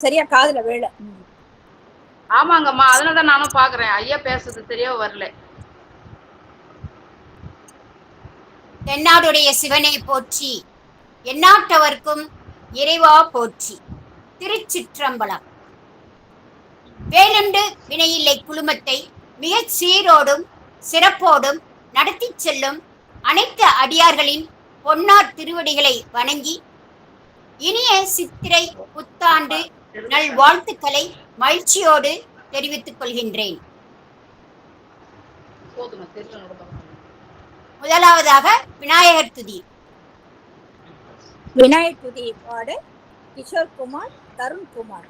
சரியா காதுல வேலை. ஆமாங்கம்மா, அதனாலதான் நானும் பாக்குறேன். ஐயா பேசுறது சரியா வரல. தென்னாடுடைய சிவனை போற்றி, எந்நாட்டவர்க்கும் இறைவா போற்றி. திருச்சிற்றம்பலம். வேலுண்டு வினையில்லை குழுமத்தை மிகச் சீரோடும் சிறப்போடும் நடத்தி செல்லும் அனைத்து அடியார்களின் பொன்னார் திருவடிகளை வணங்கி இனிய சித்திரை புத்தாண்டு நல்வாழ்த்துக்களை மகிழ்ச்சியோடு தெரிவித்துக் கொள்கின்றேன். முதலாவதாக விநாயகர் துதி. விநாயகர் துதி பாட கிஷோர் குமார், தருண்குமார்.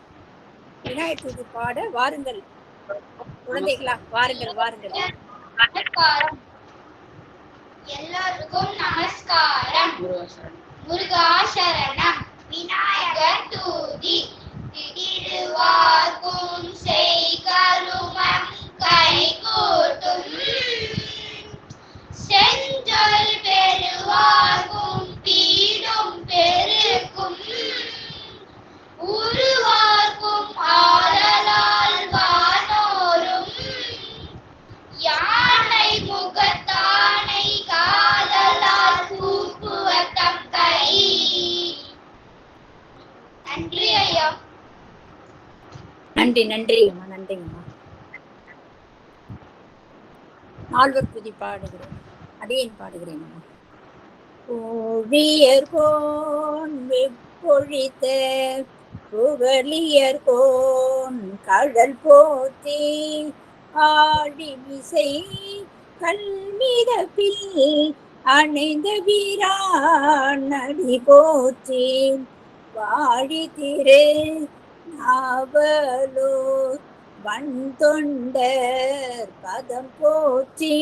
விநாயகர் துதி பாட வாருங்கள் குழந்தைகளா, வாருங்கள் வாருங்கள். நமஸ்காரம், எல்லாருக்கும் நமஸ்காரம். முருகா சரணம். விநாயகர் துதி. திருவார்க்கும் செய்கருமம் கை கூட்டும், செஞ்சொல் பெருவார்க்கும் பீடும் பெருக்கும், உருவார்க்கும் ஆதலால் வானோரும், யானை முகத்தானை காதலால் கூப்புவத்தம் கை. நன்றி ஐயா. நன்றி நன்றி அம்மா, நன்றிங்கம்மா. நால்வர் துதி பாடுகிறேன், அடியேன் பாடுகிறேன் அம்மா. ஊழியர்கோன் வெப்பொழித்த புகழியர்கோன் கடல் போத்தி, ஆழிமிசை கல்மிதப்பில் அணைந்த வீரான் அடி போற்றி, வாழி திரு நாவலூர் வன் தொண்டர் பதம் போற்றி,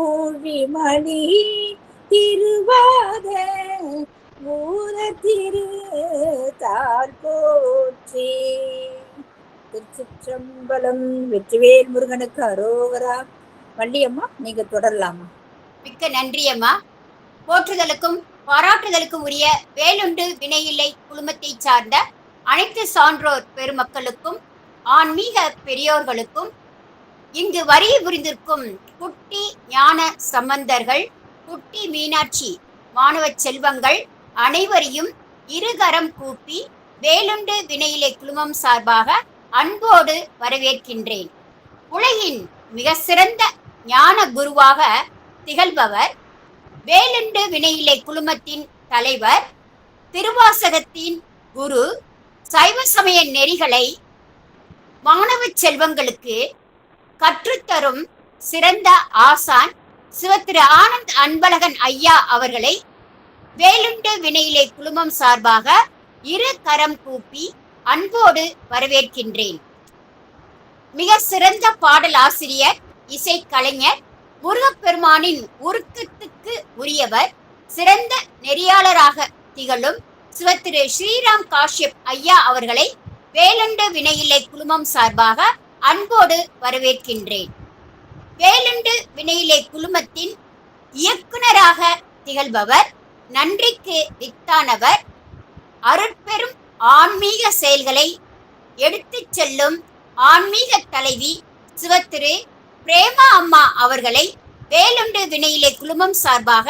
ஊழிமணி திருவாத ஊர திரு தார் போற்றி. திருச்சிற்றம்பலம். வெற்றிவேல் முருகனுக்கு அரோகரா. வள்ளியம்மா, நீங்க தொடரலாமா? மிக்க நன்றி அம்மா. போற்றுதலுக்கும் பாராட்டுதலுக்கும் உரிய வேலுண்டு வினையில்லை குழுமத்தை சார்ந்த அனைத்து சான்றோர் பெருமக்களுக்கும் ஆன்மீக பெரியோர்களுக்கும் இங்கு வரி புரிந்திருக்கும் குட்டி ஞான சம்பந்தர்கள், குட்டி மீனாட்சி மாணவ செல்வங்கள் அனைவரையும் இருகரம் கூப்பி வேலுண்டு வினையிலை குழுமம் சார்பாக அன்போடு வரவேற்கின்றேன். உலகின் மிக சிறந்த ஞான குருவாக திகழ்பவர், வேலுண்டு வினையிலை குழுமத்தின் தலைவர், திருவாசகத்தின் குரு, சைவ சமய நெறிகளை மாணவ செல்வங்களுக்கு கற்றுத்தரும் சிறந்த ஆசான் சிவத்திரு ஆனந்த் அன்பழகன் ஐயா அவர்களை வேலுண்டு வினையிலை குழுமம் சார்பாக இரு கரம் கூப்பி அன்போடு வரவேற்கின்றேன். மிக சிறந்த பாடல் ஆசிரியர், இசைக்கலைஞர், முருகப்பெருமானின் உருக்கத்துக்கு உரியவர், சிறந்த நெறியாளராக திகழும் சிவத்திரு ஸ்ரீராம் காஷ்யப் ஐயா அவர்களை வேலுண்டு வினையில்லை குழுமம் சார்பாக அன்போடு வரவேற்கின்றேன். வேலுண்டு வினையிலை குழுமத்தின் இயக்குனராக திகழ்பவர், நன்றிக்கு வித்தானவர், அருட்பெரும் ஆன்மீக செயல்களை எடுத்துச் செல்லும் ஆன்மீக தலைவி சிவத்திரு பிரேமா அம்மா அவர்களை வேலுண்டு வினையிலை குழுமம் சார்பாக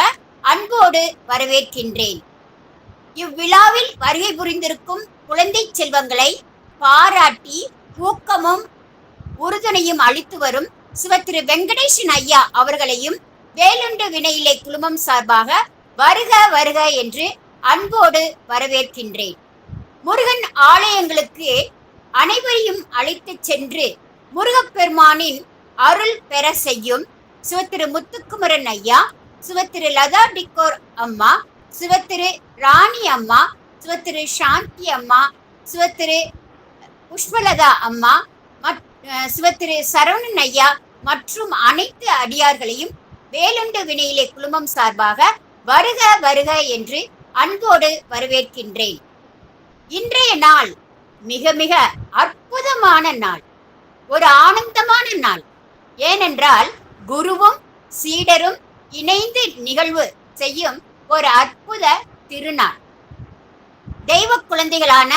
அன்போடு வரவேற்கின்றேன். இவ்விழாவில் வருகை புரிந்திருக்கும் குழந்தை செல்வங்களை பாராட்டி ஊக்கமும் உறுதுணையும் அளித்து வரும் சிவத்திரு வெங்கடேசன் ஐயா அவர்களையும் வேலுண்டு வினையிலை குழுமம் சார்பாக வருக வருக என்று அன்போடு வரவேற்கின்றேன். முருகன் ஆலயங்களுக்கு அனைவரையும் அழைத்து சென்று முருகப்பெருமானின் அருள் பெற செய்யும் சிவத்திரு முத்துக்குமரன் ஐயா, சிவத்திரு லதா டிக்கோர் அம்மா, சிவத்திரு ராணி அம்மா, சிவத்திரு சாந்தி அம்மா, சிவத்திரு புஷ்பலதா அம்மா, சிவத்திரு சரவணன் ஐயா மற்றும் அனைத்து அடியார்களையும் வேலுண்டு வினையிலை குழுமம் சார்பாக வருக வருக என்று அன்போடு வரவேற்கின்றேன். இன்றைய நாள் மிக மிக அற்புதமான நாள், ஒரு ஆனந்தமான நாள். ஏனென்றால் குருவும் சீடரும் இணைந்து நிகழ்வு செய்யும் ஒரு அற்புத திருநாள். தெய்வ குழந்தைகளான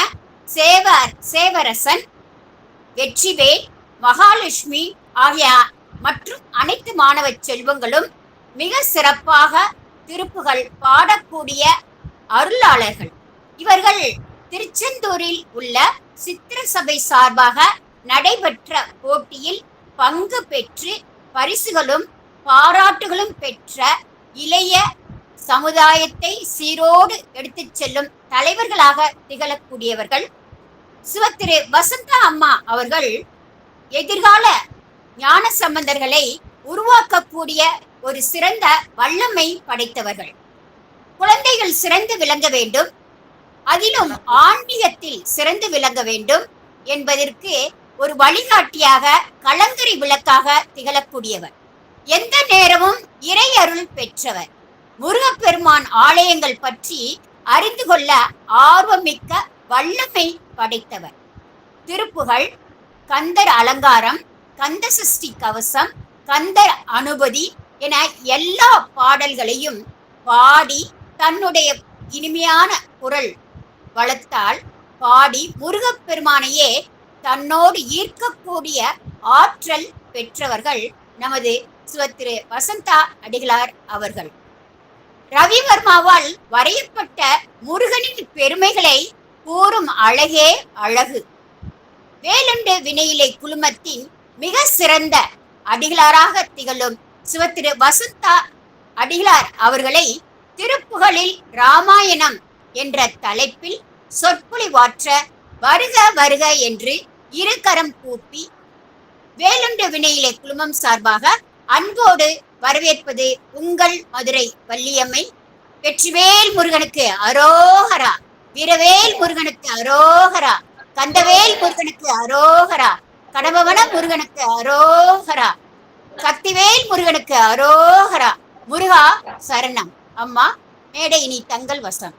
சேவரசன், வெற்றிவேல், மகாலட்சுமி ஆகிய மற்றும் அனைத்து மாணவ செல்வங்களும் மிக சிறப்பாக திருப்புகள் பாடக்கூடிய அருளாளர்கள். இவர்கள் திருச்செந்தூரில் உள்ள சித்திர சபை சார்பாக நடைபெற்ற போட்டியில் பங்கு பெற்று பரிசுகளும் பாராட்டுகளும் பெற்ற இளைய சமுதாயத்தை சீரோடு எடுத்துச் செல்லும் தலைவர்களாக திகழக்கூடியவர்கள். சிவத்திரு வசந்தா அம்மா அவர்கள் எதிர்கால ஞான சம்பந்தர்களை உருவாக்கக்கூடிய ஒரு சிறந்த வல்லமை படைத்தவர்கள். குழந்தைகள் சிறந்து விளங்க வேண்டும், அதிலும் ஆன்மீகத்தில் சிறந்து விளங்க வேண்டும் என்பதற்கு ஒரு வழிகாட்டியாக கலங்கரை விளக்காக திகழக்கூடியவர். எந்த நேரமும் இறை அருள் பெற்றவர். முருகப்பெருமான் ஆலயங்கள் பற்றி அறிந்து கொள்ள ஆர்வமிக்க வல்லமை படைத்தவர். திருப்புகள், கந்தர் அலங்காரம், கந்த சஷ்டி கவசம், கந்தர் அனுபதி என எல்லா பாடல்களையும் பாடி தன்னுடைய இனிமையான குரல் வளத்தால் பாடி முருகப்பெருமானையே தன்னோடு ஈர்க்கக்கூடிய ஆற்றல் பெற்றவர்கள் நமது சிவத்திரு வசந்தா அடிகளார் அவர்கள். ரவிவர்மாவால் வரையப்பட்ட முருகனின் பெருமைகளை கூறும் அழகே அழகு. வேலுண்டு வினையிலை குழுமத்தின் மிக சிறந்த அடிகளாராக திகழும் சிவத்திரு வசந்தா அடிகளார் அவர்களை திருப்புகளில் ராமாயணம் என்ற தலைப்பில் சொற்பொழிவாற்ற வருக வருக என்று இருகரம் கூப்பி வேலுண்டு வினையிலை குழுமம் சார்பாக அன்போடு வரவேற்பது உங்கள் மதுரை வள்ளியம்மை. வெற்றிவேல் முருகனுக்கு அரோகரா, வீரவேல் முருகனுக்கு அரோகரா, கந்தவேல் முருகனுக்கு அரோகரா, கடம்பவன முருகனுக்கு அரோகரா, சக்திவேல் முருகனுக்கு அரோகரா. முருகா சரணம். அம்மா மேடை இனி தங்கள் வசம்.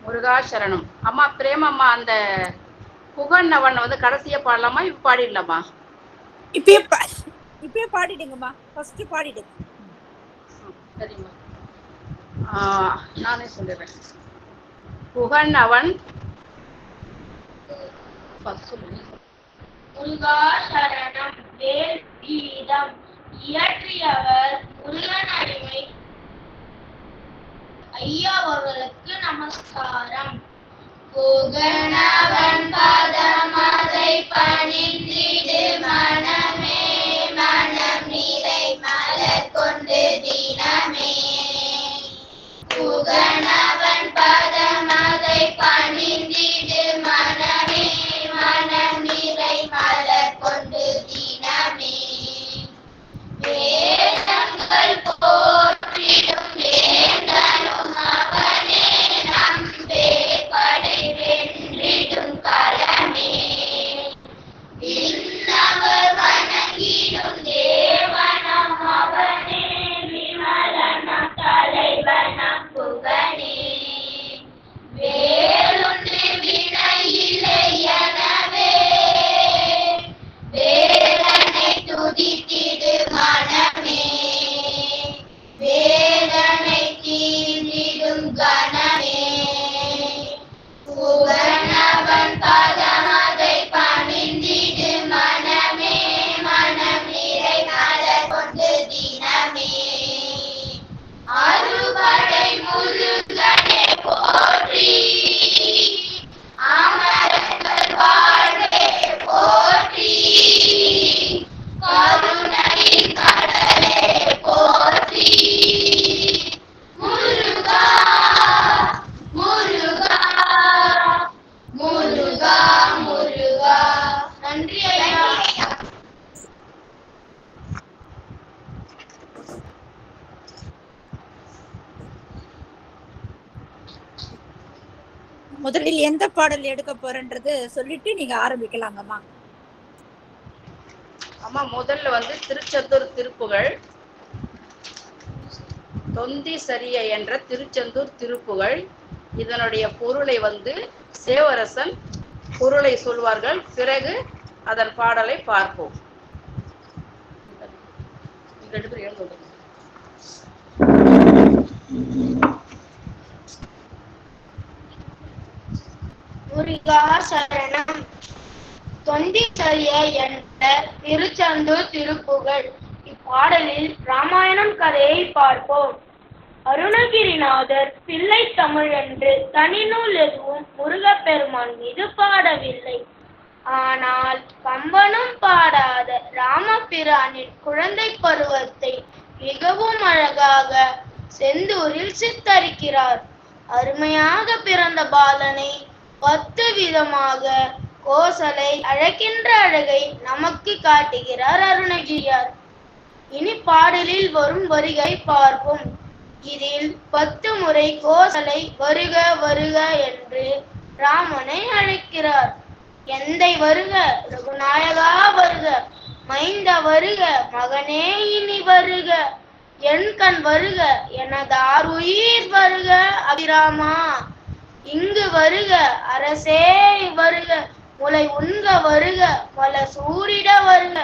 முருகா சரணம். அம்மா பிரேமம்மா, அந்த புகன்னவன் வந்து கடைசியா பாடலாமா, இப்ப பாடிடலாமா? இப்பயே பாடிடுங்கம்மா, ஃபர்ஸ்ட் பாடிடுங்க. சரிம்மா, நானே சொல்லிடுறேன். புகன்னவன் முருகா சரணம். வேல் கீதம் இயற்றியவர் முருகன் அடிமை ஐயா அவர்களுக்கு நமஸ்காரம். புகனவன் பாதமதை பணிந்திடு மனமே, மனம் நிறை மலர் கொண்டு தினமே. புகனவன் பாதமதை பணிந்திடு மனமே, மனம் நிறை மலர் கொண்டு தினமே. வேதங்கள் போற்றிடும் வேந்தனும் அவனே, நம்பே படை வென்றிடும் கலமே. விண்ணவர் வணங்கிடும் தேவனம் அவனே, விமலனம் தலைவனம் புகனே. வேலுண்டு வினையில்லை எனவே, வேதனை துதித்திடு மனமே, வேதனை தீர்ந்திடும் கணமே. புகனவன் பதமதை பணிந்திடு மனமே, மனம் நிறை மலர் கொண்டு தினமே. அறுபடை முருகனே போற்றி, அமரர்கள் வாழ்வே போற்றி, கருணையின் கடலே போற்றி. முருகா முருகா முருகா முருகா. நன்றி ஐயா. முதலில் எந்த பாடல் எடுக்க போறேன்றது சொல்லிட்டு நீங்க ஆரம்பிக்கலாங்கம்மா. அம்மா முதல்ல வந்து திருச்செந்தூர் திருப்புகழ், தொந்தி சரிய என்ற திருச்செந்தூர் திருப்புகழ். இதனுடைய பொருளை வந்து சேவரசன் பொருளை சொல்வார்கள், பிறகு அதன் பாடலை பார்ப்போம். ரெண்டு பேரும் எழுந்து. முருகா சரணம். தொண்டிசரிய என்ற திருச்செந்தூர் திருப்புகழ். இப்பாடலில் ராமாயணம் கதையை பார்ப்போம். அருணகிரிநாதர் பிள்ளை தமிழ் என்று தனிநூல் எதுவும் முருகப்பெருமான் மீது பாடவில்லை. ஆனால் கம்பனும் பாடாத ராமபிரானின் குழந்தை பருவத்தை மிகவும் அழகாக செந்தூரில் சித்தரிக்கிறார். அருமையாக பிறந்த பாலனை 10 விதமாக கோசலை அழைக்கின்ற அழகை நமக்கு காட்டுகிறார் அருணகிரியார். இனி பாடலில் வரும் வரிகளை பார்ப்போம். இதில் 10 முறை கோசலை வருக வருக என்று ராமனை அழைக்கிறார். எந்தை வருக, ரகுநாயகா வருக, மைந்த வருக, மகனே இனி வருக, என் கண் வருக, எனதார் உயிர் வருக, அபிராமா இங்கு வருக, அரசே வருக, முளை உண்க வருக, மல சூரிட வருக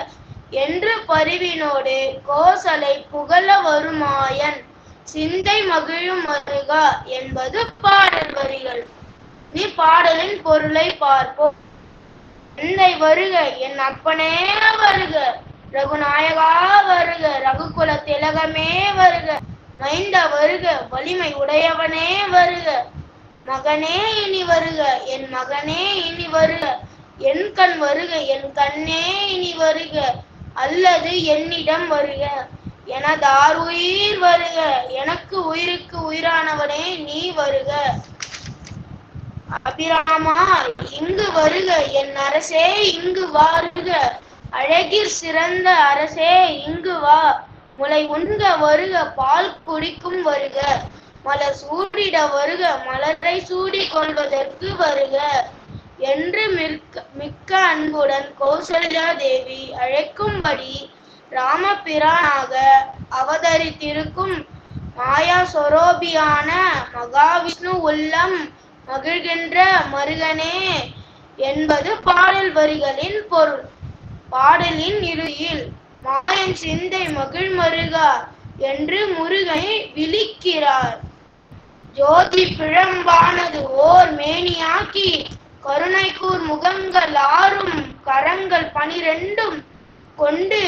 என்று பரிவினோடு கோசலை புகழ வருமாயன் சிந்தை மகிழும் வருகா என்பது பாடல் வரிகள். நீ பாடலின் பொருளை பார்ப்போம். எந்தை வருக, என் அப்பனே வருக, ரகுநாயகா வருக, ரகுகுல திலகமே வருக, மைந்த வருக, வலிமை உடையவனே வருக, மகனே இனி வருக, என் மகனே இனி வருக, என் கண் வருக, என் கண்ணே இனி வருக, அல்லது என்னிடம் வருக, எனதார் உயிர் வருக, எனக்கு உயிருக்கு உயிரானவனே நீ வருக, அபிராமா இங்கு வருக, என் அரசே இங்கு வாருக, அழகிற் சிறந்த அரசே இங்கு வா, முளை உண்க வருக, பால் குடிக்கும் வருக, மலர் சூடிட வருக, மலரை சூடிக் கொள்வதற்கு வருக என்று மிக்க அன்புடன் கௌசல்யா தேவி அழைக்கும்படி ராமபிரானாக அவதரித்திருக்கும் மாயா சொரூபியான மகாவிஷ்ணு உள்ளம் மகிழ்கின்ற மருகனே என்பது பாடல் வரிகளின் பொருள். பாடலின் இறுதியில் மாயன் சிந்தை மகிழ் மருகா என்று முருகனை விழிக்கிறார். ஜோதி பிழம்பானது ஓர் மேனியாக்கி கருணைக்கூர் முகங்கள் 6 கரங்கள் 12 கொண்டு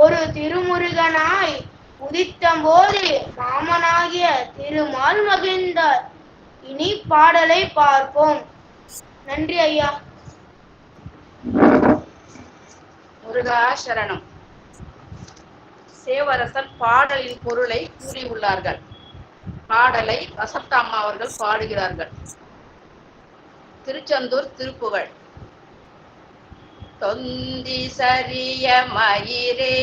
ஒரு திருமுருகனாய் உதித்த போது மாமனாகிய திருமால் மகிழ்ந்தார். இனி பாடலை பார்ப்போம். நன்றி ஐயா. முருகா சரணம். சேவரசன் பாடலின் பொருளை கூறியுள்ளார்கள். பாடலை வசந்தாம்மா அவர்கள் பாடுகிறார்கள். திருச்செந்தூர் திருப்புகழ். தொந்தி சரிய மயிரே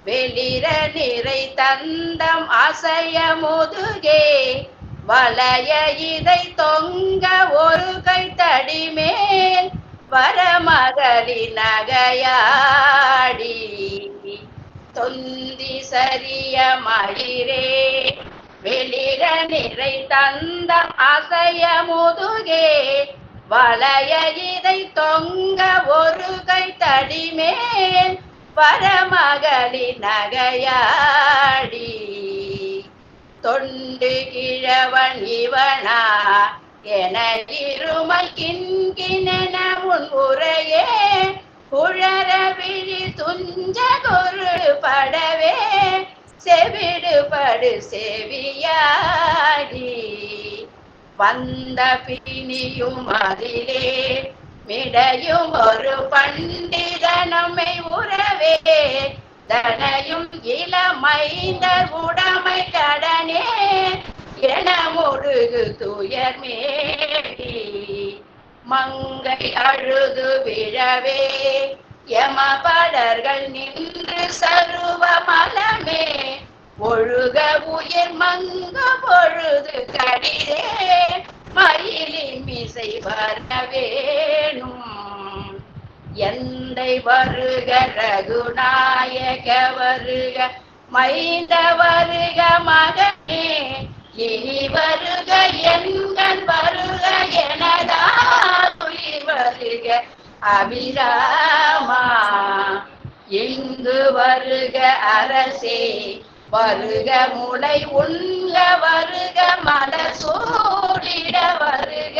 வெளிர நிறை தந்தம் அசைய முதுகே வளைய இதை தொங்க ஒரு கை தடிமேல் வரமகளி நகையாடி தொந்தி சரிய மயிரே வெளிர நிறை தந்தம் அசைய முதுகே வளைய இதை தொங்க ஒரு கை தடிமேல் வரமகளி நகையாடி தொண்டு கிழவன் இவனா என இருமை கிண்கிணென உன் உரையே குழற விழி துஞ்ச குரு படவே செவிடுபடு செவியாடி வந்த பிணியும் அதிலே மிடையும் ஒரு பண்டிதனமை உறவே தனையும் இளமைந்தர் உடமை கடனே என முழுகு துயர் மேடி மங்கை அழுது விழவே யமபடர்கள் நின்று சருவ மலமே ஒழுக உயிர் மங்க பொழுது கடிதே மயிலி மிசை வரவேணும் எந்தை வருக ரகுநாயக வருக மைந்த வருக மகனே இனி வருக எங்கள் வருக எனதாய் வருக அபிராமா இங்கு வருக அரசே வருக முளை உண்க வருக மலர் சூடிட வருக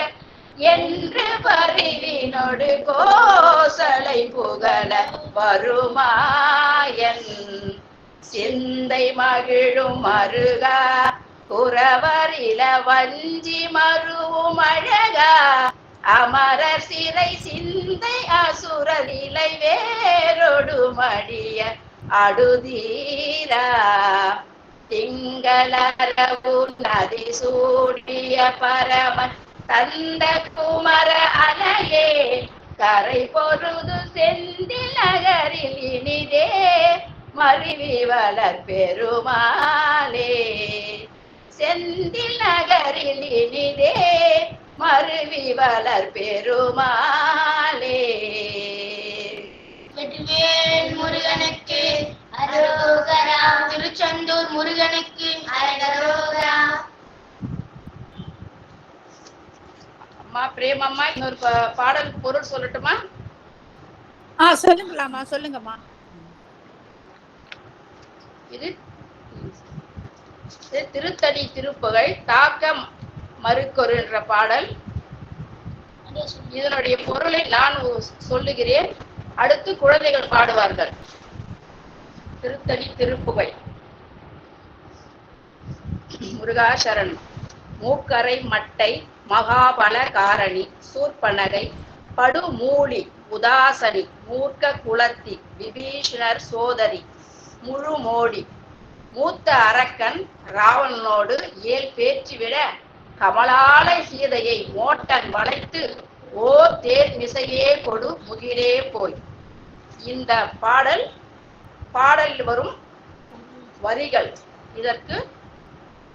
என்று பரிவினோடு கோசலை புகழ வருமாயன் சிந்தை மகிழும் மருகா குறவரில வஞ்சி மருவும் அழகா அமரர் சிறை சிந்தை அசுரர் இலை வேரோடு மடிய அடுதீரா திங்களரவு நதி சூடிய பரமன் தந்த குமர அலையே கரை பொருது செந்தில் நகரில் இனிதே மருவி வளர் பெருமாளே செந்தில் நகரில் இனிதே மருவி வளர் பெருமாளே. வெற்றிவேல் முருகனுக்கு அரோகரா. திருச்செந்தூர் முருகனுக்கு அரோகரா. அம்மா பிரேமம்மா இன்னொரு பாடல் பொருள் சொல்லட்டுமா? சொல்லுங்களாம்மா, சொல்லுங்கம்மா. இது திருத்தணி திருப்புகழ் தாக்க மறுக்கொரு என்ற பாடல். இதனுடைய பொருளை நான் சொல்லுகிறேன், அடுத்து குழந்தைகள் பாடுவார்கள். திருத்தணி திருப்புகழ். முருகாசரண். மூக்கரை மட்டை மகாபல காரணி சூர்பனகை படுமூலி உதாசனி மூர்க்க குலத்தி விபீஷணர் சோதரி முழு மோடி மூத்த அரக்கன் ராவணனோடு ஏல் பேச்சுவிட கமலாலை சீதையை மோட்டன் வளைத்து ஓ தேர் மிசையே கொடு முகிலே போய். இந்த பாடலில் வரும் வரிகள், இதற்கு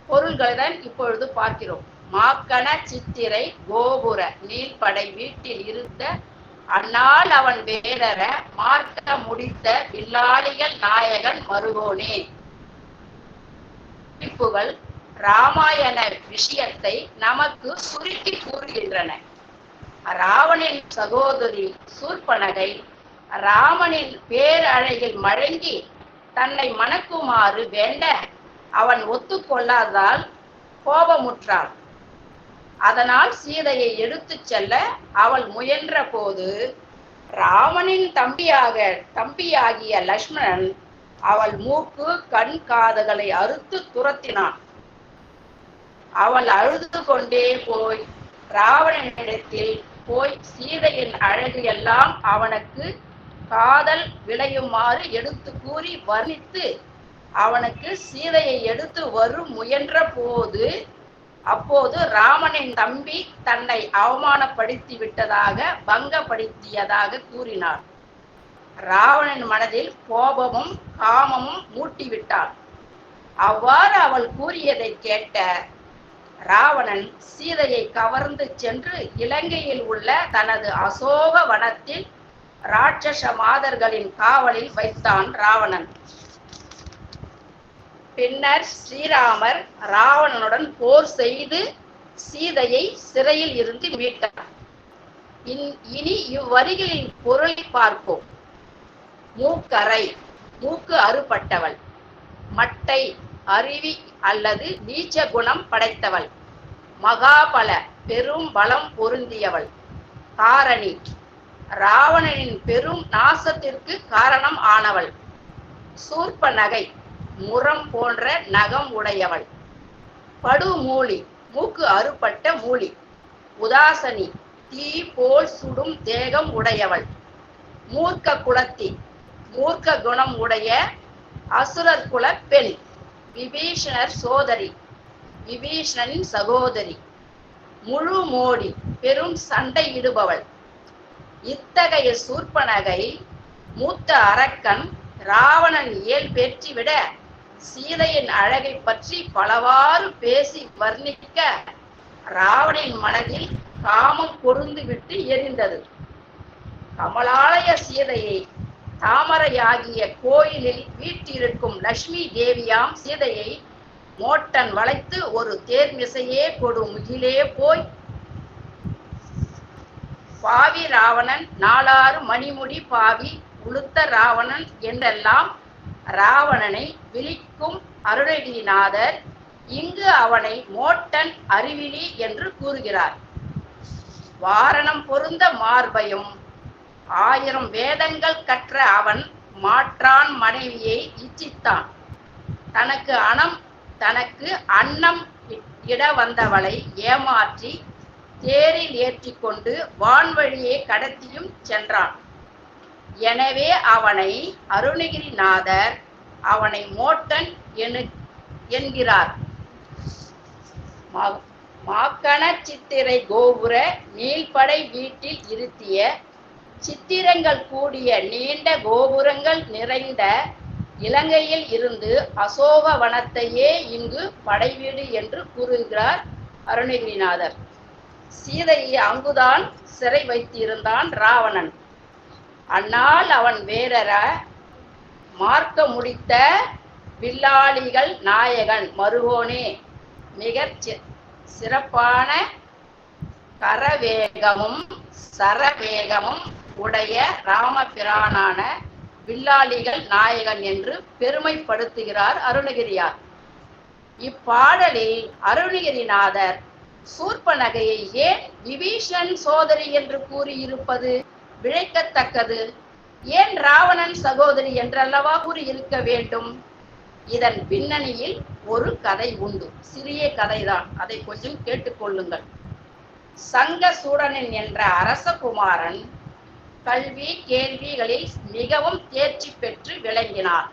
பொருள்களை தான் இப்பொழுது பார்க்கிறோம். மாக்கண சித்திரை கோபுர நீள்படை வீட்டில் இருந்த அந்நாள் அவன் வேடர மார்க்க முடித்த வில்லாளிகள் நாயகன் மருகோனே. குறிப்புகள் ராமாயண விஷயத்தை நமக்கு சுருக்கி கூறுகின்றன. ராவணின் சகோதரி சூர்பனகை ராமனின் பேரழகில் மழங்கி தன்னை மணக்குமாறு வேண்ட அவன் ஒத்துக்கொள்ளாததால் கோபமுற்றாள். அதனால் சீதையை எடுத்து செல்ல அவள் முயன்ற போது ராமனின் தம்பியாகிய லக்ஷ்மணன் அவள் மூக்கு கண் காதுகளை அறுத்து துரத்தினான். அவள் அழுது கொண்டே போய் ராவணனிடத்தில் போய் சீதையின் அழகு எல்லாம் அவனுக்கு காதல் விளையுமாறு எடுத்து கூறி வர்ணித்து அவனுக்கு சீதையை எடுத்து வரும் முயன்ற போது அப்போது ராமனின் தம்பி தன்னை அவமானப்படுத்தி விட்டதாக பங்கப்படுத்தியதாக கூறினார். ராவணன் மனதில் கோபமும் காமமும் மூட்டிவிட்டாள். அவ்வாறு அவள் கூறியதை கேட்ட ராவணன் சீதையை கவர்ந்து சென்று இலங்கையில் உள்ள தனது அசோக வனத்தில் ராட்சச மாதர்களின் காவலில் வைத்தான் ராவணன். பின்னர் ஸ்ரீராமர் ராவணனுடன் போர் செய்து சீதையை சிறையில் இருந்து மீட்டார். இனி இவ்வரிகளின் பொருளை பார்ப்போம். மூக்கரை மூக்கு அறுபட்டவள். மட்டை அருவி அல்லது நீச்ச குணம் படைத்தவள். மகாபல பெரும் பலம் பொருந்தியவள். காரணி ராவணனின் பெரும் நாசத்திற்கு காரணம் ஆனவள். சூர்பனகை முரம் போன்ற நகம் உடையவள். படுமூலி மூக்கு அறுபட்ட மூலி. உதாசனி தீ போல் சுடும் தேகம் உடையவள். மூர்க்க குலத்தி மூர்க்க குணம் உடைய அசுரர் குல பெண். விபீஷணர் சோதரி விபீஷணனின் சகோதரி. முழு மோடி பெரும் சண்டையிடுபவள். இத்தகைய சூர்பனகை மூத்த அரக்கன் ராவணன் ஏல் பெற்றிவிட சீதையின் அழகை பற்றி பலவாறு பேசி வர்ணிக்க ராவணனின் மனதில் காமம் பொருந்து விட்டு எரிந்தது. கமலாலய சீதையை தாமரையாகிய கோயிலில் வீட்டிருக்கும் லட்சுமி தேவியாம் சீதையை மோட்டன் வளைத்து ஒரு தேர்மிசையே கொடு முகிலே போய். பாவி ராவணன் நாலாறு மணிமுடி பாவி உளுத்த ராவணன் என்றெல்லாம் ராவணனை விழிக்கும் அருணகிரிநாதர் இங்கு அவனை மோட்டன் அறிவிலி என்று கூறுகிறார். வாரணம் பொருந்த மார்பையும் 1000 வேதங்கள் கற்ற அவன் மாற்றான் மனைவியை இச்சித்தான். தனக்கு அன்னம் இட வந்தவளை ஏமாற்றி தேரில் ஏற்றி கொண்டு வான்வழியே கடத்தியும் சென்றான். எனவே அவனை அருணகிரிநாதர் அவனை மோட்டன் என்கிறார். மாக்கண சித்திரை கோபுர நீள்படை வீட்டில் இருத்திய சித்திரங்கள் கூடிய நீண்ட கோபுரங்கள் நிறைந்த இலங்கையில் இருந்து அசோகவனத்தையே இங்கு படைவீடு என்று கூறுகிறார் அருணகிரிநாதர். சீதையை அங்குதான் சிறை வைத்திருந்தான் ராவணன். அந்நாள் அவன் வேறற மார்க்க முடித்த வில்லாளிகள் நாயகன் மருகோனே மிக சிறப்பான கரவேகமும் சரவேகமும் உடைய ராமபிரானான வில்லாளிகள் நாயகன் என்று பெருமைப்படுத்துகிறார் அருணகிரியார். இப்பாடலில் அருணகிரிநாதர் சூர்பனகையை ஏன் விபீஷன் சோதரி என்று கூறியிருப்பது விழைக்கத்தக்கது? ஏன் ராவணன் சகோதரி என்றல்லவா கூறியிருக்க வேண்டும்? இதன் பின்னணியில் ஒரு கதை உண்டு. சிறிய கதைதான், அதை கொஞ்சம் கேட்டுக்கொள்ளுங்கள். சங்க சூடனன் என்ற அரசகுமாரன் கல்வி கேள்விகளில் மிகவும் தேர்ச்சி பெற்று விளங்கினார்.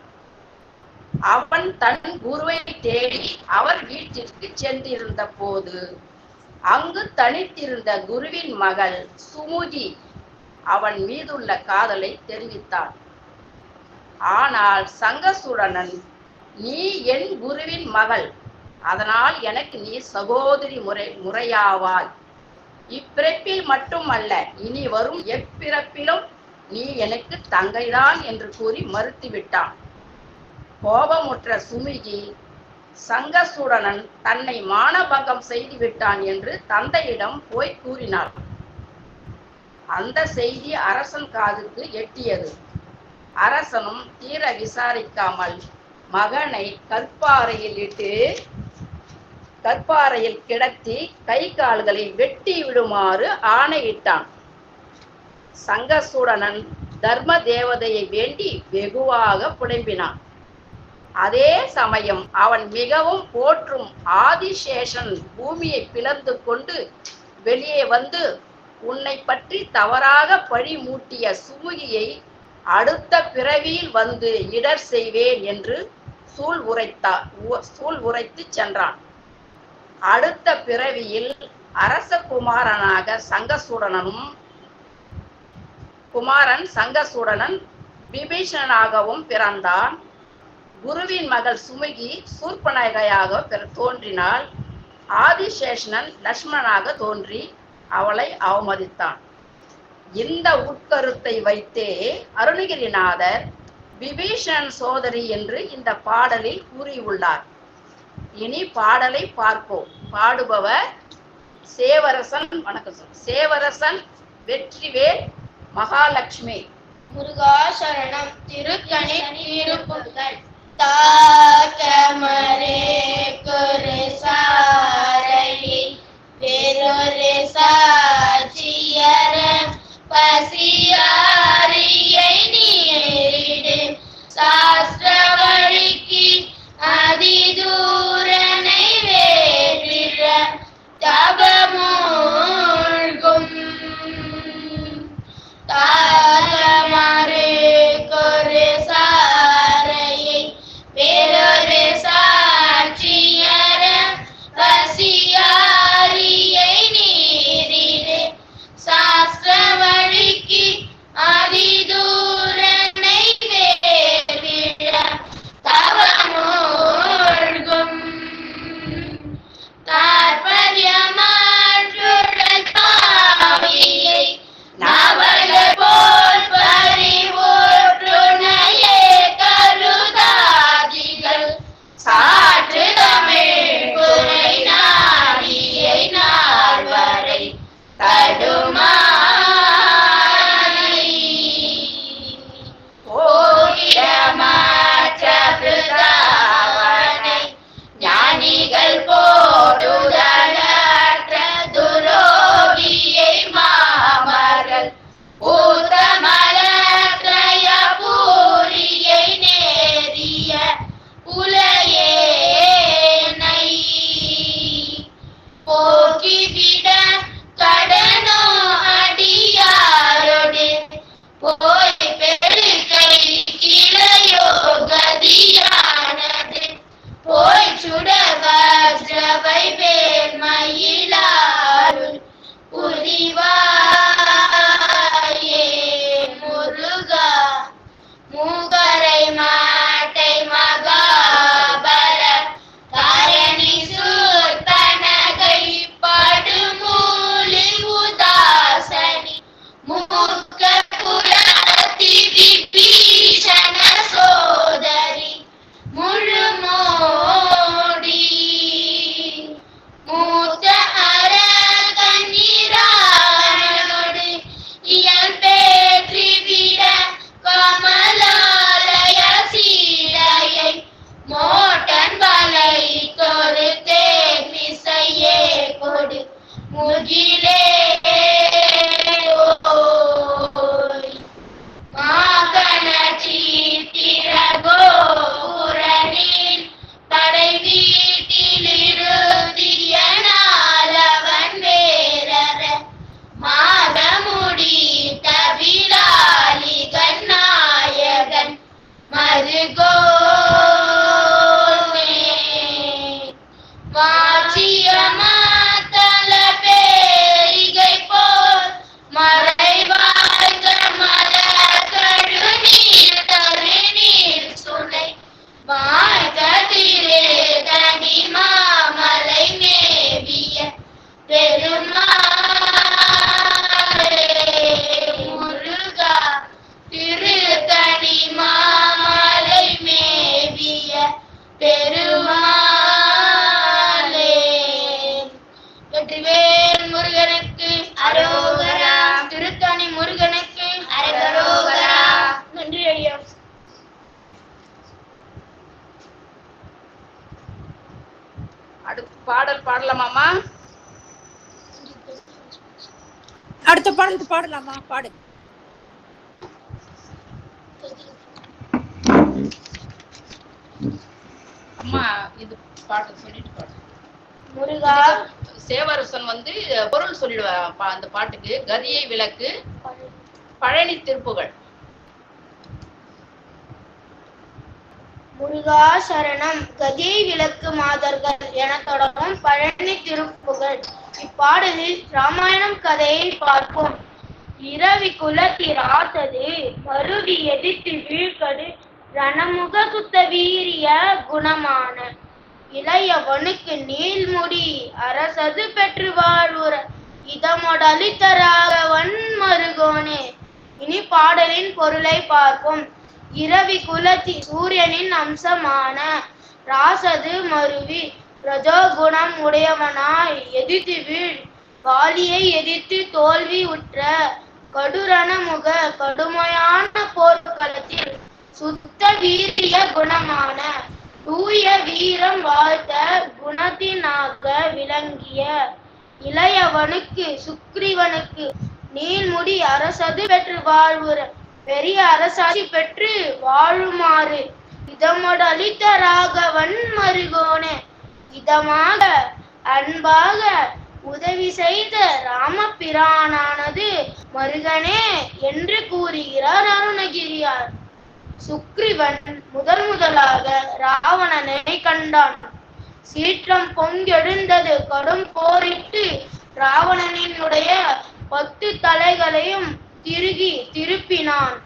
அவன் தன் குருவை தேடி அவர் வீட்டிற்கு சென்றிருந்த போது அங்கு தனித்திருந்த குருவின் மகள் சுமுதி அவன் மீதுள்ள காதலை தெரிவித்தாள். ஆனால் சங்கசூடனன், நீ என் குருவின் மகள், அதனால் எனக்கு நீ சகோதரி முறையாவாய். இப்பிறப்பில் மட்டுமல்ல, இனி வரும் எப்பிறப்பிலும் நீ எனக்கு தங்கைதான் என்று கூறி மறுத்துவிட்டான். கோபமுற்ற சுமிகி சங்கசூடனன் தன்னை மானபங்கம் செய்து விட்டான் என்று தந்தையிடம் போய் கூறினாள். அந்த செய்தி அரசன் காதுக்கு எட்டியது. அரசனும் தீர விசாரிக்காமல் மகனை கற்பாறையில் கிடத்தி கை கால்களை வெட்டி விடுமாறு ஆணையிட்டான். சங்கசூடனன் தர்ம தேவதையை வேண்டி வெகுவாக புலம்பினான். அதே சமயம் அவன் மிகவும் போற்றும் ஆதிசேஷன் பூமியை பிளந்து கொண்டு வெளியே வந்து உன்னை பற்றி தவறாக பழி மூட்டிய சுமுகியை அடுத்த பிறவியில் வந்து இடர் செய்வேன் என்று சூள் உரைத்து சென்றான். அடுத்த பிறவியில் அரச குமாரன் சங்கசூடனன் விபீஷணனாகவும் பிறந்தான். குருவின் மகள் சுமுகி சூர்பனகையாக தோன்றினாள். ஆதிசேஷனன் லட்சுமணனாக தோன்றி அவளை அவமதித்தான். இந்த உட்கருத்தை வைத்தே அருணகிரிநாதர் விபீஷணன் சோதரி என்று இந்த பாடலில் கூறியுள்ளார். இனி பாடலை பார்ப்போம். பாடுபவர் சேவரசன் வெற்றிவேல் மகாலட்சுமி. முருகா சரணம். திருக்கணி திருப்புகழ். தாக்கமரே குரு சாரையை வேறொரு சாட்சியர பசியாரியை நேரிடு சாஸ்திர வழிக்கு அதிதூரனை வேறிட தபமூழ்கும் தாகமரே கொரு சாரையை வேறொரு சாட்சியர பசியாரியை நீரிடு சாஸ்திர வழிக்கு அதிதூரனை வேறிட தவமூழ்கும் தாற்பயமாற்றுடன் பாவியை நவல அடுத்த பாடலுக்கு பாடலாமா? பாடு. அம்மா இது பாட்டு சொல்லிட்டு பாடு. முருகா சேவரசன் வந்து பொருள் சொல்லிடுவார் அந்த பாட்டுக்கு. கதியை விளக்கு பழனி திருப்புகழ். முருகா சரணம். கதியை விளக்கு மாதர்கள் என தொடங்கும் பழனி திருப்புகழ். இப்பாடலில் ராமாயணம் கதையை பார்ப்போம். இரவி குலத்திராசது மருவி எதிர்த்து வீழ்கடு ரணமுக சுத்த வீரிய குணமான இளையவனுக்கு நீள்முடி அரசது பெற்று வாழ்வுற இதமொடலித்தராகவன் மருகோனே. இனி பாடலின் பொருளை பார்ப்போம். இரவி குலத்தி சூரியனின் அம்சமான ராசது மருவி ரஜோகுணம் உடையவனாய் எதிர்த்து வீழ் வாலியை எதிர்த்து தோல்வி உற்ற கடுரணமுக கடுமையான போர்க்களத்தில் சுத்த வீரிய குணமான தூய வீரம் வாழ்த்த குணத்தினாக விளங்கிய இளையவனுக்கு சுக்ரீவனுக்கு நீள்முடி அரசது பெற்று வாழ்வுற பெரிய அரசாட்சி பெற்று வாழுமாறு இதமொடலித்த ராகவன் மருகோனே. இதமாக அன்பாக உதவி செய்த ராமபிரானானது மருகனே என்று கூறுகிறார் அருணகிரியார். சுக்ரீவன் முதலாக ராவணனை கண்டான். சீற்றம் பொங்கெழுந்தது. கடும் போரிட்டு ராவணனினுடைய 10 தலைகளையும் திருப்பினான்.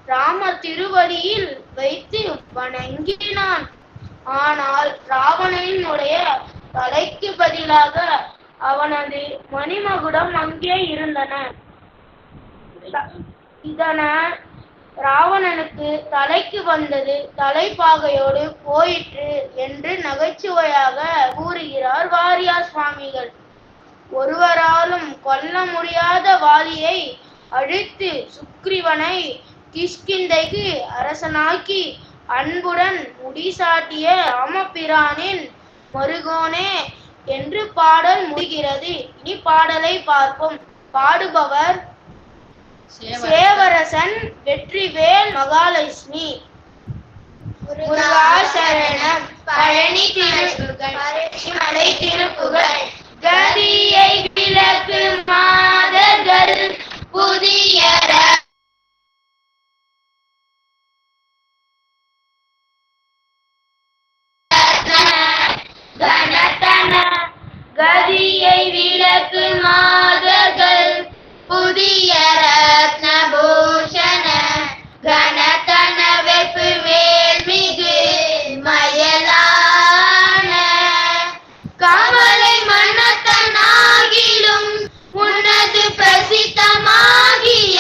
ராமர் திருவடியில் வைத்து வணங்கினான். ஆனால் ராவணனுடைய தலைக்கு பதிலாக அவனது மணிமகுடம் அங்கே இருந்தன. இதனால் ராவணனுக்கு தலைக்கு வந்தது தலைப்பாகையோடு போயிற்று என்று நகைச்சுவையாக கூறுகிறார் வாரியார் சுவாமிகள். ஒருவராலும் கொல்ல முடியாத வாலியை அழித்து சுக்ரீவனை கிஷ்கிந்தைக்கு அரசனாக்கி அன்புடன் முடிசாட்டிய ராமபிரானின் மருகோனே என்று பாடல் முடிகிறது. இனி பாடலை பார்ப்போம். பாடுபவர் சேவரசன், வெற்றிவேல், மகாலட்சுமி. முருகா சரணம். பழனி மலை திருப்புகழ். கதியை விளக்கு மாதர்கள் புதிய கதியை விளக்கு மாதர்கள் புதிய ரத்ன பூஷண கனதன வெப்பு வேல்மிகு மயலான கவலை மனத்தனாகிலும் உன்னது பிரசித்தமாகிய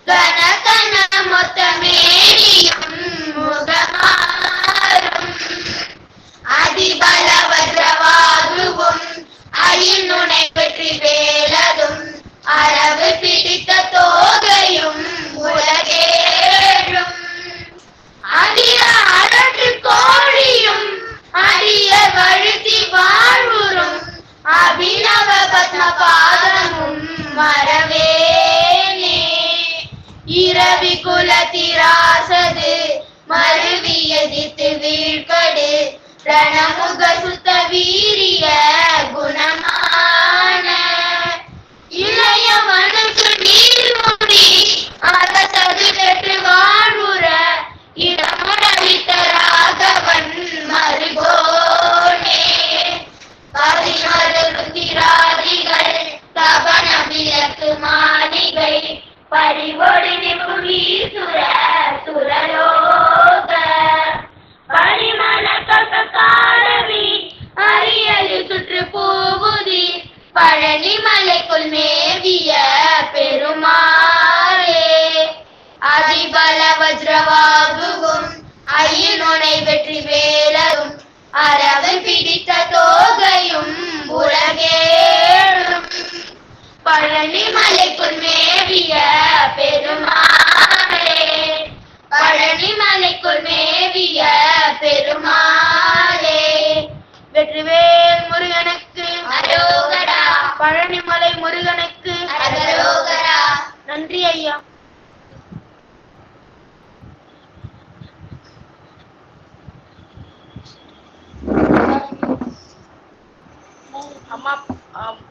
கனதன மொத்த மேனியும் முகமாறும் அதிபலவத்ரவாகுவும் அயினுனை வெற்றி வேலதும் அரவு பிடித்த தோகையும் உலகேழும் அதிர அரட்டு கோழியும் அரிய வழுத்தி வாழ்வுறும் அபிநவ பத்ம பாதமும் மரவேனே. இரவி குலத்திராசது மருவி எதிர்த்து வீழ்கடு ரணமுக சுத்த வீரிய குணமான இளையவனுக்கு நீள்முடி அரசது பெற்று வாழ்வுற இடமொடலித்த ராகவன் மருகோனே. பதிமருதிராதிகள் தபன விளக்கு மாளிகை பறிவொடி நிபுணீசுர சுரலோக பரிமள கசகாரவி அரியலு சுற்று பூவுதி பழனி மலைக்குள் மேவிய பெருமாள். ஐயா. அம்மா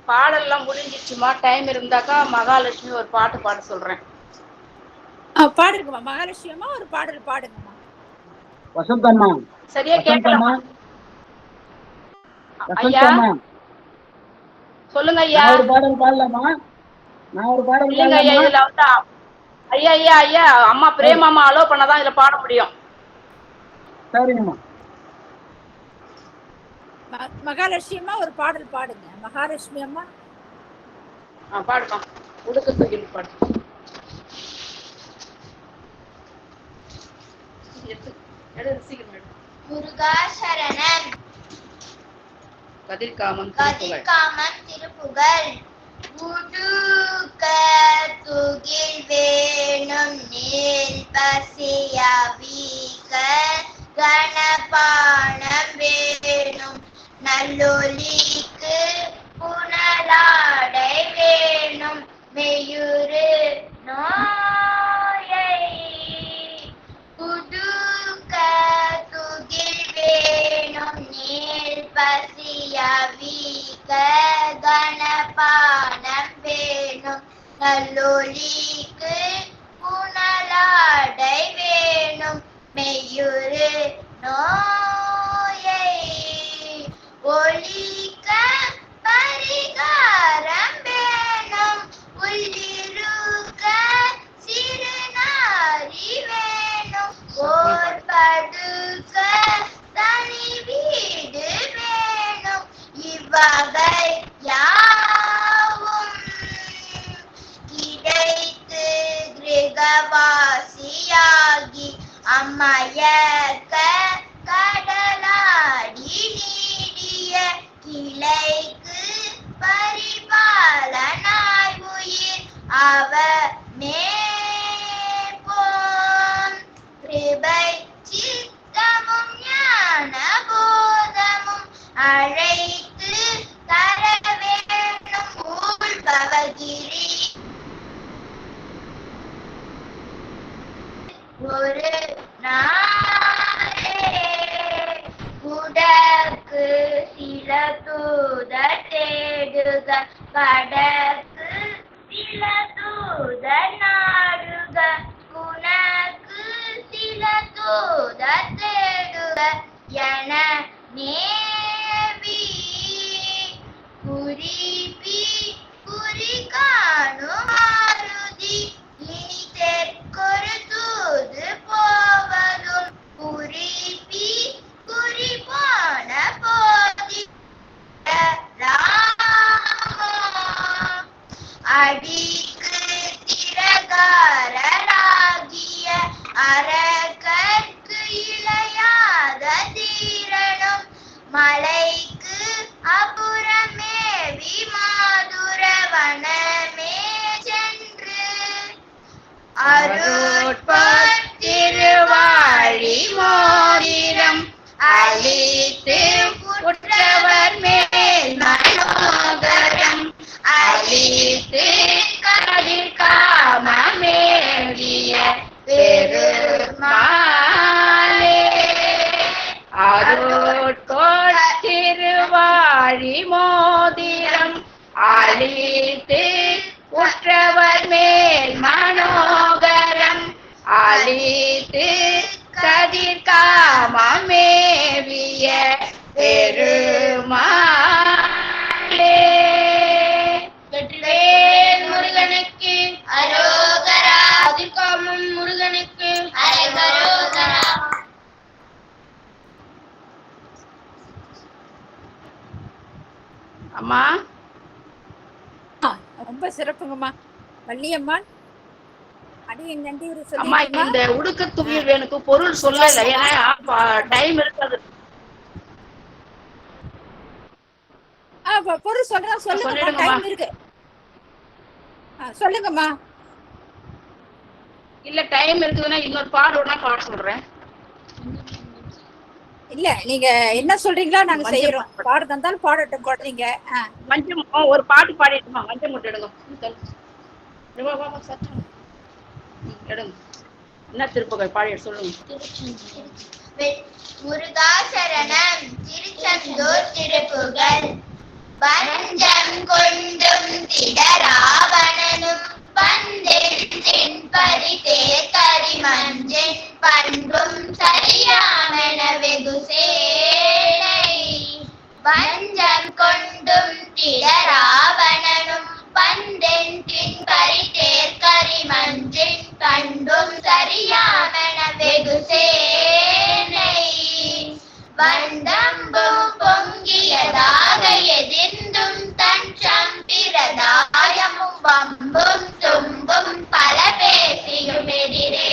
பாடல்லாம் முடிஞ்சிச்சுமா. டைம் இருந்தாக்கா மகாலட்சுமி ஒரு பாட்டு பாட சொல்றேன். பாடுங்கம்மா. மகாலட்சுமி அம்மா ஒரு பாடல் பாடுங்கம்மா. வசந்தம்மா சரியா கேட்கலாமா ஐயா? சொல்லுங்க ஐயா. நான் ஒரு பாடல் பாடலாமா? நான் ஒரு பாடல் இல்லைங்க ஐயா, இதுல வந்து ஐயா ஐயா ஐயா அம்மா பிரேமாமா அலோ பண்ணாதான் இதுல பாட முடியும். சரிங்கம்மா. மகாலட்சுமி அம்மா ஒரு பாடல் பாடுங்க. மகாலட்சுமி அம்மா பாடுமா. உடுக்க தூக்கி பாடு. முருகா சரணம். கதிர்காமன் திருப்புகழ். உடுக்க துகில் வேணும் நீல் பசியவிக கணபானம் வேணும் நல்லொலிக்கு புனலாடை வேணும் மெய்யுறு நோயை உடுக்க துகில் வேணும் நீல் பசியவிக கணபானம் வேணும் நல்லொலிக்கு புனலாடை வேணும் மெய்யுறு நோயை ஒலிக்க பரிகாரம் வேணும் உள்ளிருக்க சிறுநாரி வேணும் ஓர் படுக்க தனி வீடு வேணும் இவ்வகை யாவும் கிடைத்து கிரகவாசியாகி அம்மையக்க கடலாடி நீடிய கிளைக்கு பரிபாலனாய் உயிர் அவ மேற்போம் கிருபை சித்தமும் ஞான போதமும் அழைத்து தர வேணும் ஊழ் பவகிரி ஒரு நாளே குடக்கு சில தூத தேடுக கடக்கு சில தூத நாடுக குணக்கு சில தூத தேடுக என நேவி குறிப்பி குறி காணும் ஆருதி இனி தெற்கொரு தூது போவதும் குறிப்பி குறி போன போதி அடிக்கு திரகாரராகிய அரகற்கு இளையாத தீரனும் மலைக்கு அபுரமேவி மாதுரவனமே சென்று அருட்பத்திருவாழி மோதிரம் அளித்து குற்றவர் மேல் மனோகரம் அளித்து கதிர்காமமேவிய பெருமாளே அருட்பத்திருவாழி மோதிரம் அளித்து குற்றவர் மேல் மனோகரம் அளித்து கதிர்காமமேவிய பெருமாளே. வெற்றிவேல் முருகனுக்கு அரோகரா. கதிர்காமம் முருகனுக்கு அரோகரா. அம்மா ரொம்ப சிறப்புங்கம்மா. வள்ளியம்மாள் அடியின் நன்றி அம்மா. இந்த உடுக்க துகில் வேணுக்கு பொருள் சொல்லல, ஏன்னா டைம் இருக்காது. பொருள் சொல்றேன், சொல்லுங்க. டைம் இருக்கு, சொல்லுங்கம்மா. இல்ல டைம் இருக்குதுன்னா இன்னொரு பாடணும்னா பாட சொல்றேன். இல்ல நீங்க என்ன சொல்றீங்களோ நாங்க செய்யறோம். பாட தந்தாலும் பாடட்டும் குழந்தைங்க. மஞ்சள் ஒரு பாட்டு பாடிட்டுமா. மஞ்சள் முட்டை எடுங்க. எடுங்க. என்ன திருப்புகழ் பாடி சொல்லுங்க. முருகாசரணம் திருச்செந்தூர் திருப்புகழ். வஞ்சம் கொண்டும் திடராவணனும் வந்தென் பரிதே கரிமஞ்சென் பண்பும் சரியாமென வெகு சேனை. வஞ்சம் கொண்டும் திடராவணனும் வந்தென் பரிதேர் கரிமஞ்சென் பண்பும் சரியாமென வெகு சேனை. வண்டம்பும் பொங்கியதாக எதிர்ந்தும் தன் சம்பிரதாயமும் வம்பும் தும்பும் பல பேசியும் எதிரே.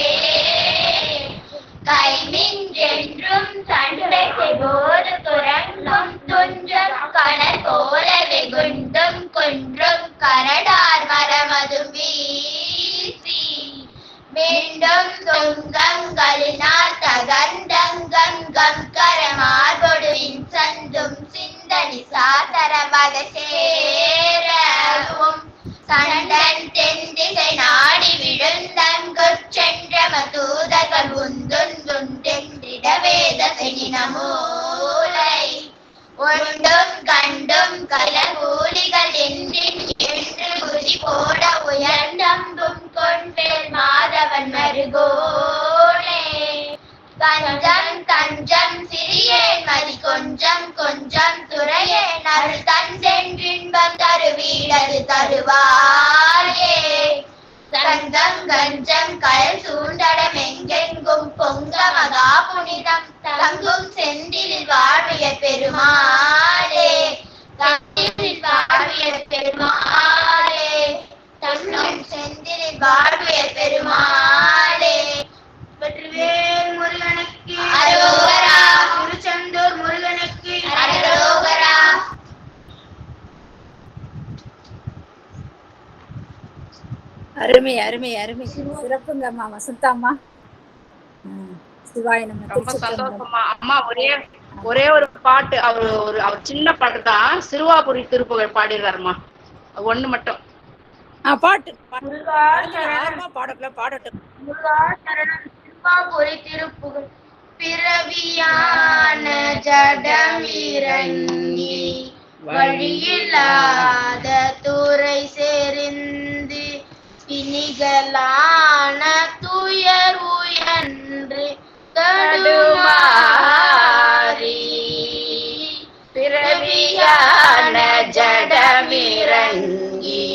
கைமின்றென்றும் சண்டை போது துறங்கும் துன்றும் கடல் போல வெகுண்டும் குன்றும் கரடார் மரமதும் வீசி. மீண்டும் துங்கங்களினால் தகர்ந்தங்கம் கரமார்பொடுவின் சந்தும் சிந்தனி சாதரவத சேரவும். சண்டன் தென்திசை நாடி விழுந்தங்குச் சென்ற மதூதகள் உந்துண்டென்றிட வேத செனினமூலை. ஒன்றும் கண்டும் கலகூலிகள் என்று குதி போட உயர்ந்தம்பும் கொண்டேல் மாதவன் மருகோனே. கஞ்சம் தஞ்சம் சிறியேன் மதி கொஞ்சம் கொஞ்சம் துறையேன் அருள் தஞ்சென்றின்பம் தருவீடது தருவாயே. தங்கம் கஞ்சம் கயல் சூழ்ந்தடம் எங்கெங்கும் பொங்க மகா புனிதம் தங்கும் செந்திலில் வாழ்விய பெருமாளே. தங்கில் வாழ்விய பெருமாளே. தங்கும் செந்திலில் வாழ்விய பெருமாளே. வெற்றிவேல் முருகனுக்கு அரோகரா. திருச்செந்தூர் முருகனுக்கு அரோகரா. அருமை அருமை அருமை. சிறப்புங்க அம்மா வசந்தாம்மா. சிவாய நம்ம. ரொம்ப சந்தோஷமா அம்மா. ஒரே ஒரு பாட்டு, அவர் சின்ன பாட்டு தான், சிறுவாபுரி திருப்புகழ் பாடிடுறாருமா. ஒண்ணு மட்டும் பாட்டு பாடட்டும். முருகாசரணம் சிறுவாபுரி திருப்புகழ். பிறவியான ஜடம் இறங்கி வழியில்லாத துறை செறிந்து பிணிகளான துயர் உயன்று தடுமாறி. பிறவியான ஜடமிறங்கி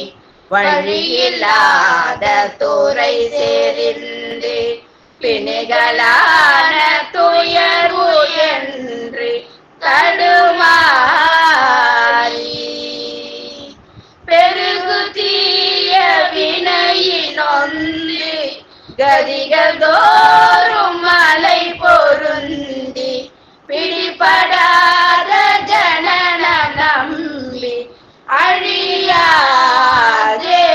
வழியில்லாத துறை செறிந்து பிணிகளான துயர் உயன்று தடுமாறி. பெருகு தீய வினையினொன்று கதிகள் தோறும் மலை பொருந்தி பிடிபடாத ஜனன நம்பி அழியாதே.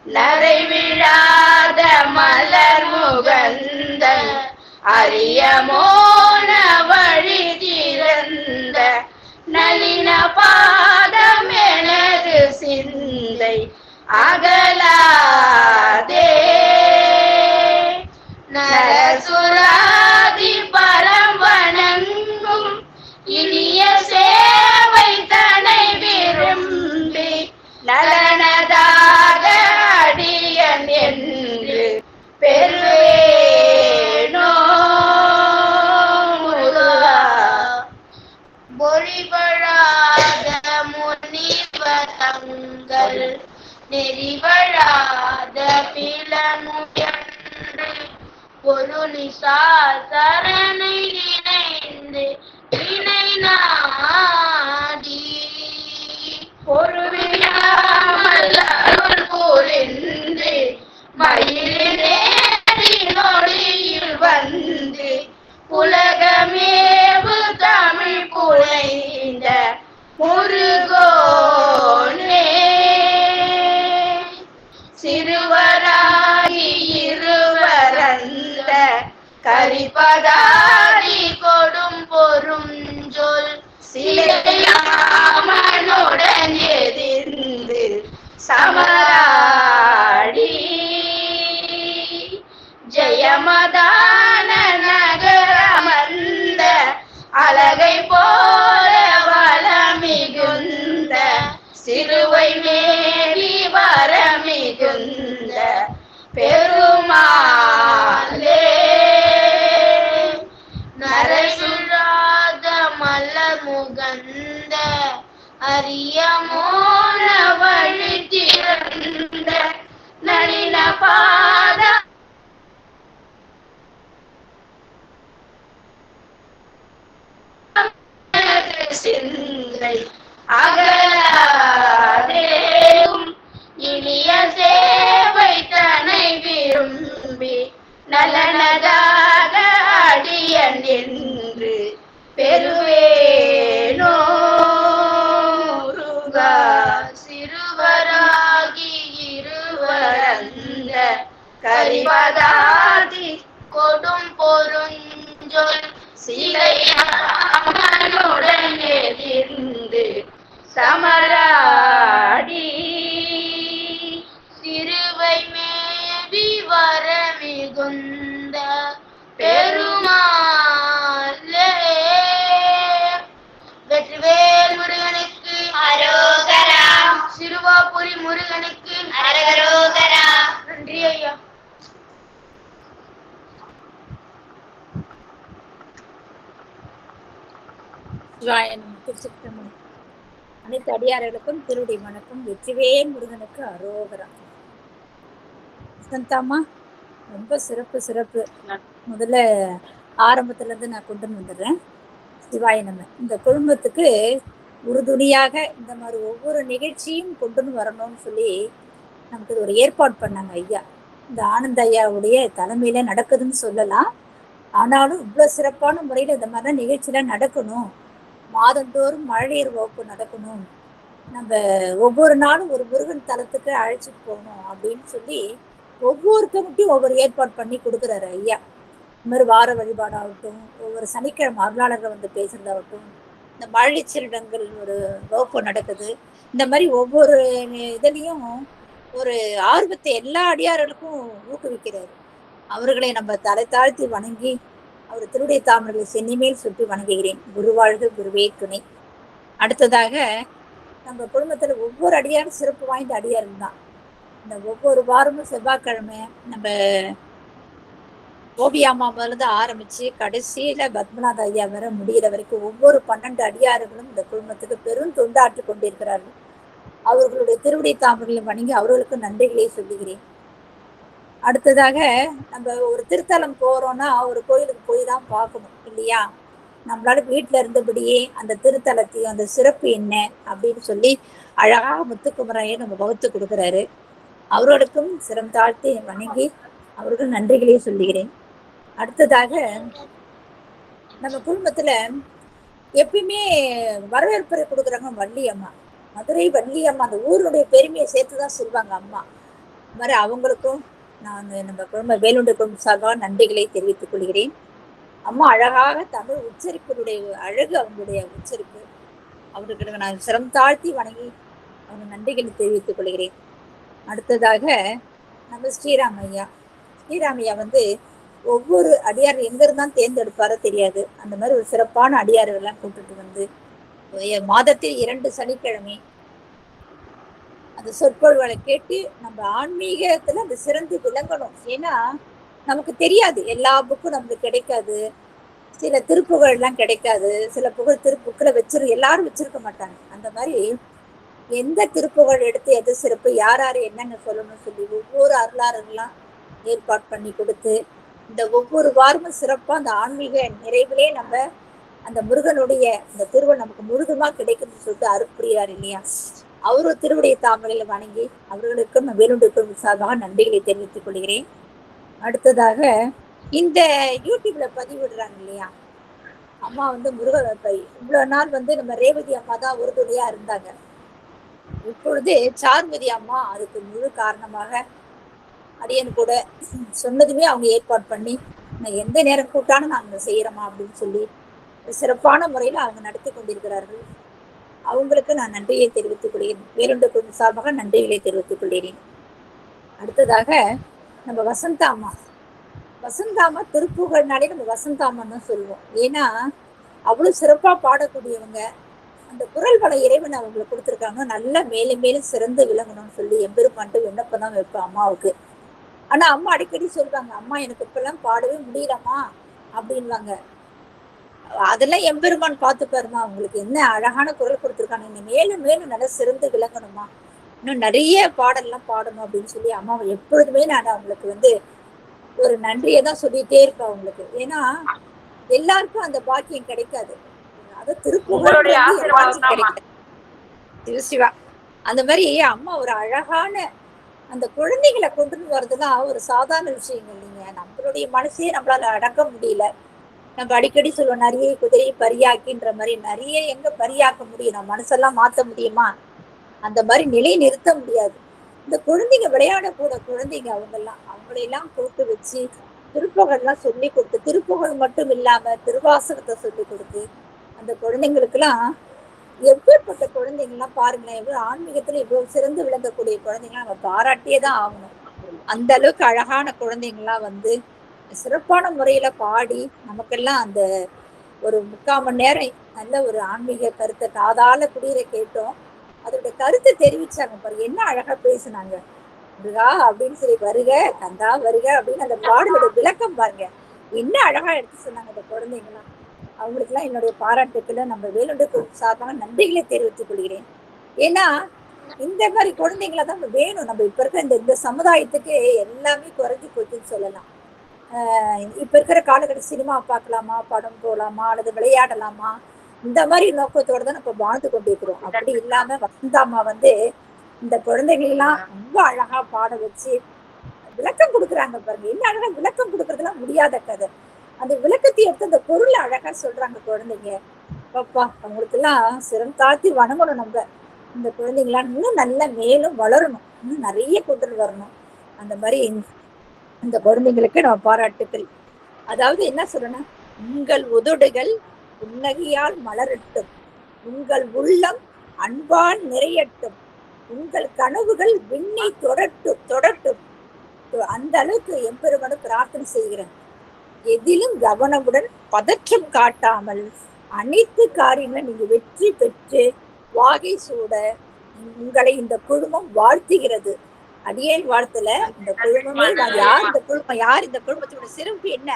நரை விழாத மலர் முகந்த அரியமோன வழி திறந்த நளின பாதம் எனது சிந்தை அகலாதே. நரசுராதி பரம்பணங்கும் இனிய சேவை தனை விரும்பி நலனதாக அடியன் என்று பெருவேனோ. பொறிவழாத முனிவரங்கள் நெறிவழாத பிளமுயன்று பொருளிசா சரணை நினைந்து வினை நாடி. பொருவியாமல் அருள் புரிந்து மயிலினேறி நொடியில் வந்து உலகமேவு தமிழ் புனைந்த முருகோனே. சிறுவராகி இருவரந்த கரிபதாரி கொடும் பொருஞ்சொல் சிலையாமனுடன் எதிர்ந்து சமராடி. அரிய மோன வழி திறந்த நளின பாத சிந்தை அகலாதேவும் இனிய சேவை தனை விரும்பி நலனதாக அடியன் என்று பெருவேனோ முருகா. சிறுவராகி இருவரந்த கரிபதாதி கொடும் பொருஞ்சொல் சிலையாமனுடன் எதிர்ந்து சமராடி திருவை மேவி வர மிகுந்த பெருமாளே. வெற்றிவேல் முருகனுக்கு அரோகரா. சிறுவாபுரி முருகனுக்கு அரகரோகரா. நன்றி ஐயா. திருச்சிற்றம்பலம். அனைத்து அடியார்களுக்கும் திருடி வணக்கம். வெற்றிவேல் முருகனுக்கு அரோகரா. வசந்தாமா ரொம்ப சிறப்பு சிறப்பு. முதல்ல ஆரம்பத்துல இருந்து நான் கொண்டு வந்துடுறேன். சிவாய நம்ம இந்த குடும்பத்துக்கு உறுதுணையாக இந்த மாதிரி ஒவ்வொரு நிகழ்ச்சியும் கொண்டு வரணும்னு சொல்லி நமக்கு ஒரு ஏற்பாடு பண்ணாங்க ஐயா. இந்த ஆனந்த ஐயாவுடைய தலைமையில நடக்குதுன்னு சொல்லலாம். ஆனாலும் இவ்வளவு சிறப்பான முறையில இந்த மாதிரிலாம் நிகழ்ச்சியெல்லாம் நடக்கணும். மாதந்தோறும் மழலையர் வகுப்பு நடக்கணும். நம்ம ஒவ்வொரு நாளும் ஒரு முருகன் தலத்துக்கு அழைச்சிட்டு போகணும் அப்படின்னு சொல்லி ஒவ்வொருத்தருக்கும் ஒவ்வொரு ஏற்பாடு பண்ணி கொடுக்குறாரு ஐயா. இந்த மாதிரி வார வழிபாடாகட்டும், ஒவ்வொரு சனிக்கிழமை அருளாளர்கள் வந்து பேசுறதாகட்டும், இந்த மழலைச்சீரிடங்கள் ஒரு வகுப்பு நடக்குது. இந்த மாதிரி ஒவ்வொரு இதுலேயும் ஒரு ஆர்வத்தை எல்லா அடியார்களுக்கும் ஊக்குவிக்கிறாரு. அவர்களை நம்ம தலை தாழ்த்தி வணங்கி அவர் திருடைய தாமரை சென்னிமேல் சுற்றி வணங்குகிறேன். குருவாழ்க குருவே துணை. அடுத்ததாக நம்ம குடும்பத்துல ஒவ்வொரு அடியாரும் சிறப்பு வாய்ந்த அடியார்கள் தான். இந்த ஒவ்வொரு வாரமும் செவ்வாய்க்கிழமை நம்ம ஓவியாமா முதல்ல ஆரம்பிச்சு கடைசியில பத்மநாத ஐயா வர முடிகிற வரைக்கும் ஒவ்வொரு 12 அடியார்களும் இந்த குடும்பத்துக்கு பெரும் தொண்டாற்றி கொண்டிருக்கிறார்கள். அவர்களுடைய திருவிடை தாமரைகளை வணங்கி அவர்களுக்கு நன்றிகளை சொல்லுகிறேன். அடுத்ததாக நம்ம ஒரு திருத்தலம் போறோம்னா ஒரு கோயிலுக்கு போய் தான் பார்க்கணும் இல்லையா? நம்மளால வீட்டுல இருந்தபடியே அந்த திருத்தலத்தையும் அந்த சிறப்பு என்ன அப்படின்னு சொல்லி அழகா முத்துக்குமரையை நம்ம வகுத்து கொடுக்குறாரு. அவர்களுக்கும் சிரம் தாழ்த்தி வணங்கி அவர்கள் நன்றிகளே சொல்லுகிறேன். அடுத்ததாக நம்ம குடும்பத்துல எப்பயுமே வரவேற்புரை கொடுக்குறாங்க வள்ளியம்மா. மதுரை வள்ளியம்மா அந்த ஊருடைய பெருமையை சேர்த்துதான் சொல்லுவாங்க அம்மா. இந்த மாதிரி அவங்களுக்கும் நான் நம்ம குடும்ப வேலுண்டு குடும்ப சார்பாக நன்றிகளை தெரிவித்துக் கொள்கிறேன். அம்மா அழகாக தமிழ் உச்சரிப்பினுடைய அழகு அவங்களுடைய உச்சரிப்பு. அவர்களுக்கு நான் சிரம் தாழ்த்தி வணங்கி அவங்க நன்றிகளை தெரிவித்துக் கொள்கிறேன். அடுத்ததாக நம்ம ஸ்ரீராமையா. ஸ்ரீராமையா வந்து ஒவ்வொரு அடியார் எங்க இருந்தாலும் தேர்ந்தெடுப்பாரோ தெரியாது. அந்த மாதிரி ஒரு சிறப்பான அடியார்கள்லாம் கூப்பிட்டு வந்து மாதத்தில் 2 சனிக்கிழமை அந்த சொற்பொழிவுகளை கேட்டு நம்ம ஆன்மீகத்துல அந்த சிறந்து விளங்கணும். ஏன்னா நமக்கு தெரியாது, எல்லா புக்கும் நமக்கு கிடைக்காது, சில திருப்புகழ் எல்லாம் கிடைக்காது, சில புகழ் திருப்புக்களை எல்லாரும் வச்சிருக்க மாட்டாங்க. அந்த மாதிரி எந்த திருப்புகழ் எடுத்து எது சிறப்பு, யார் யாரு என்னென்ன சொல்லணும்னு சொல்லி ஒவ்வொரு அருளாரெல்லாம் ஏற்பாடு பண்ணி கொடுத்து இந்த ஒவ்வொரு வாரமும் சிறப்பா அந்த ஆன்மீக நிறைவிலே நம்ம அந்த முருகனுடைய அந்த திருவள் நமக்கு முழுதுமா கிடைக்கும்னு சொல்லிட்டு அருட்புரியார் இல்லையா? அவரும் திருவுடைய தாமரையில வணங்கி அவர்களுக்கும் வேலுண்டுக்கும் சார்பாக நன்றிகளை தெரிவித்துக் கொள்கிறேன். அடுத்ததாக இந்த யூடியூப்ல பதிவிடுறாங்க இல்லையா? அம்மா வந்து முருகன் இவ்வளவு நாள் வந்து நம்ம ரேவதி அம்மா தான் உறுதுணையா இருந்தாங்க. இப்பொழுது சார்மதி அம்மா அதுக்கு முழு காரணமாக அடியன் கூட சொன்னதுமே அவங்க ஏற்பாடு பண்ணி நான் எந்த நேரம் கூட்டாலும் நாங்கள் செய்யறோமா அப்படின்னு சொல்லி சிறப்பான முறையில அவங்க நடத்தி கொண்டிருக்கிறார்கள். அவங்களுக்கு நான் நன்றியை தெரிவித்துக் கொள்கிறேன். வேலுண்டு குடும்ப சார்பாக நன்றிகளை தெரிவித்துக் கொள்கிறேன். அடுத்ததாக நம்ம வசந்தாமா. வசந்தாமா திருப்புகழ்னாலே நம்ம வசந்தாமான்னு தான் சொல்லுவோம். ஏன்னா அவ்வளவு சிறப்பா பாடக்கூடியவங்க. அந்த குரல் வள இறைவன் அவங்களுக்கு கொடுத்துருக்காங்க. நல்லா மேலும் மேலும் சிறந்து விளங்கணும்னு சொல்லி எம்பெருமான்ட்டு விண்ணப்பம் தான் வைப்பேன் அம்மாவுக்கு. ஆனா அம்மா அடிக்கடி சொல்லுவாங்க, அம்மா எனக்கு இப்பெல்லாம் பாடவே முடியலம்மா அப்படின்வாங்க. அதெல்லாம் எம்பெருமான் பார்த்துப்பாருமா. உங்களுக்கு என்ன அழகான குரல் கொடுத்துருக்காங்க, நீங்க மேலும் மேலும் நல்லா சிறந்து விளங்கணுமா, இன்னும் நிறைய பாடல்லாம் பாடணும் அப்படின்னு சொல்லி அம்மாவை எப்பொழுதுமே நான் அவங்களுக்கு வந்து ஒரு நன்றியை தான் சொல்லிட்டே இருப்பேன் அவங்களுக்கு. ஏன்னா எல்லாருக்கும் அந்த பாக்கியம் கிடைக்காது. அது திருப்புகழ் வந்து எல்லாருக்கும் கிடைக்காது. சிவசிவா அந்த மாதிரி அம்மா ஒரு அழகான அந்த குழந்தைகளை கொண்டு வர்றதுலாம் ஒரு சாதாரண விஷயங்கள் இல்லைங்க. நம்மளுடைய மனசே நம்மளால அடக்க முடியல. நம்ம அடிக்கடி சொல்லுவோம் நிறைய குதிரை பரியாக்கின்ற மாதிரி. நிறைய எங்க பரியாக்க முடியும், நம்ம மனசெல்லாம் மாத்த முடியுமா? அந்த மாதிரி நிலை நிறுத்த முடியாது. இந்த குழந்தைங்க விளையாடக்கூட குழந்தைங்க அவங்களையெல்லாம் கூட்டு வச்சு திருப்புகழ்லாம் சொல்லி கொடுத்து, திருப்புகழ் மட்டும் இல்லாம திருவாசகத்தை சொல்லி கொடுத்து அந்த குழந்தைங்களுக்கெல்லாம் எப்பேற்பட்ட குழந்தைங்கள்லாம் பாருங்களேன், எவ்வளவு ஆன்மீகத்துல இவ்வளவு சிறந்து விளங்கக்கூடிய குழந்தைங்களாம் நம்ம பாராட்டியே தான் ஆகணும். அந்த அளவுக்கு அழகான குழந்தைங்களாம் வந்து சிறப்பான முறையில பாடி நமக்கெல்லாம் அந்த ஒரு 3/4 மணி நேரம் நல்ல ஒரு ஆன்மீக கருத்தை காதால குடியிற கேட்டோம். அதோட கருத்தை தெரிவிச்சாங்க பாருங்க, என்ன அழகா பேசுனாங்க. முருகா அப்படின்னு சொல்லி வருக கந்தா வருக அப்படின்னு அந்த பாடலோட விளக்கம் பாருங்க, என்ன அழகா எடுத்து சொன்னாங்க அந்த குழந்தைங்களாம். அவங்களுக்குலாம் என்னுடைய பாராட்டுக்களை நம்ம வேலுண்டு சார்பாக நன்றிகளை தெரிவித்துக் கொள்கிறேன். ஏன்னா இந்த மாதிரி குழந்தைங்களை தான் வேணும். நம்ம இப்ப இருக்கிற இந்த சமுதாயத்துக்கு எல்லாமே குறைஞ்சி போச்சுன்னு சொல்லலாம். இப்ப இருக்கிற காலகட்ட சினிமா பார்க்கலாமா, படம் போகலாமா, அல்லது விளையாடலாமா, இந்த மாதிரி நோக்கத்தோட தான் நம்ம வாழ்ந்து கொண்டிருக்கிறோம். அப்படி இல்லாம வசந்தாம்மா வந்து இந்த குழந்தைகளெல்லாம் ரொம்ப அழகா பாட வச்சு விளக்கம் கொடுக்குறாங்க பாருங்க. என்ன அழகா விளக்கம் கொடுக்கறதுலாம் முடியாத கதை. அந்த விளக்கத்தை எடுத்து அந்த பொருளை அழகா சொல்றாங்க குழந்தைங்க. பாப்பா அவங்களுக்கு எல்லாம் சிரம் தாழ்த்தி வணங்கணும். நம்ம இந்த குழந்தைங்களாம் இன்னும் நல்லா மேலும் வளரணும், இன்னும் நிறைய கொண்டு வரணும். அந்த மாதிரி இந்த குழந்தைங்களுக்கு நம்ம பாராட்டுக்கள். அதாவது என்ன சொல்லணும், உங்கள் உதடுகள் புன்னகையால் மலரட்டும், உங்கள் உள்ளம் அன்பால் நிறையட்டும், உங்கள் கனவுகள் விண்ணை தொடட்டும். அந்த அளவுக்கு எம்பெருமானை பிரார்த்தனை செய்கிறேன். எதிலும் கவனமுடன் பதற்றம் காட்டாமல் அனைத்து காரியங்களும் நீங்க வெற்றி பெற்று வாகை சூட உங்களை இந்த குழுமம் வாழ்த்துகிறது. அடியேன் வாழ்த்துல இந்த குழுமமே யார் இந்த குழுமம், யார் இந்த குழுமத்தோட சிறப்பு என்ன?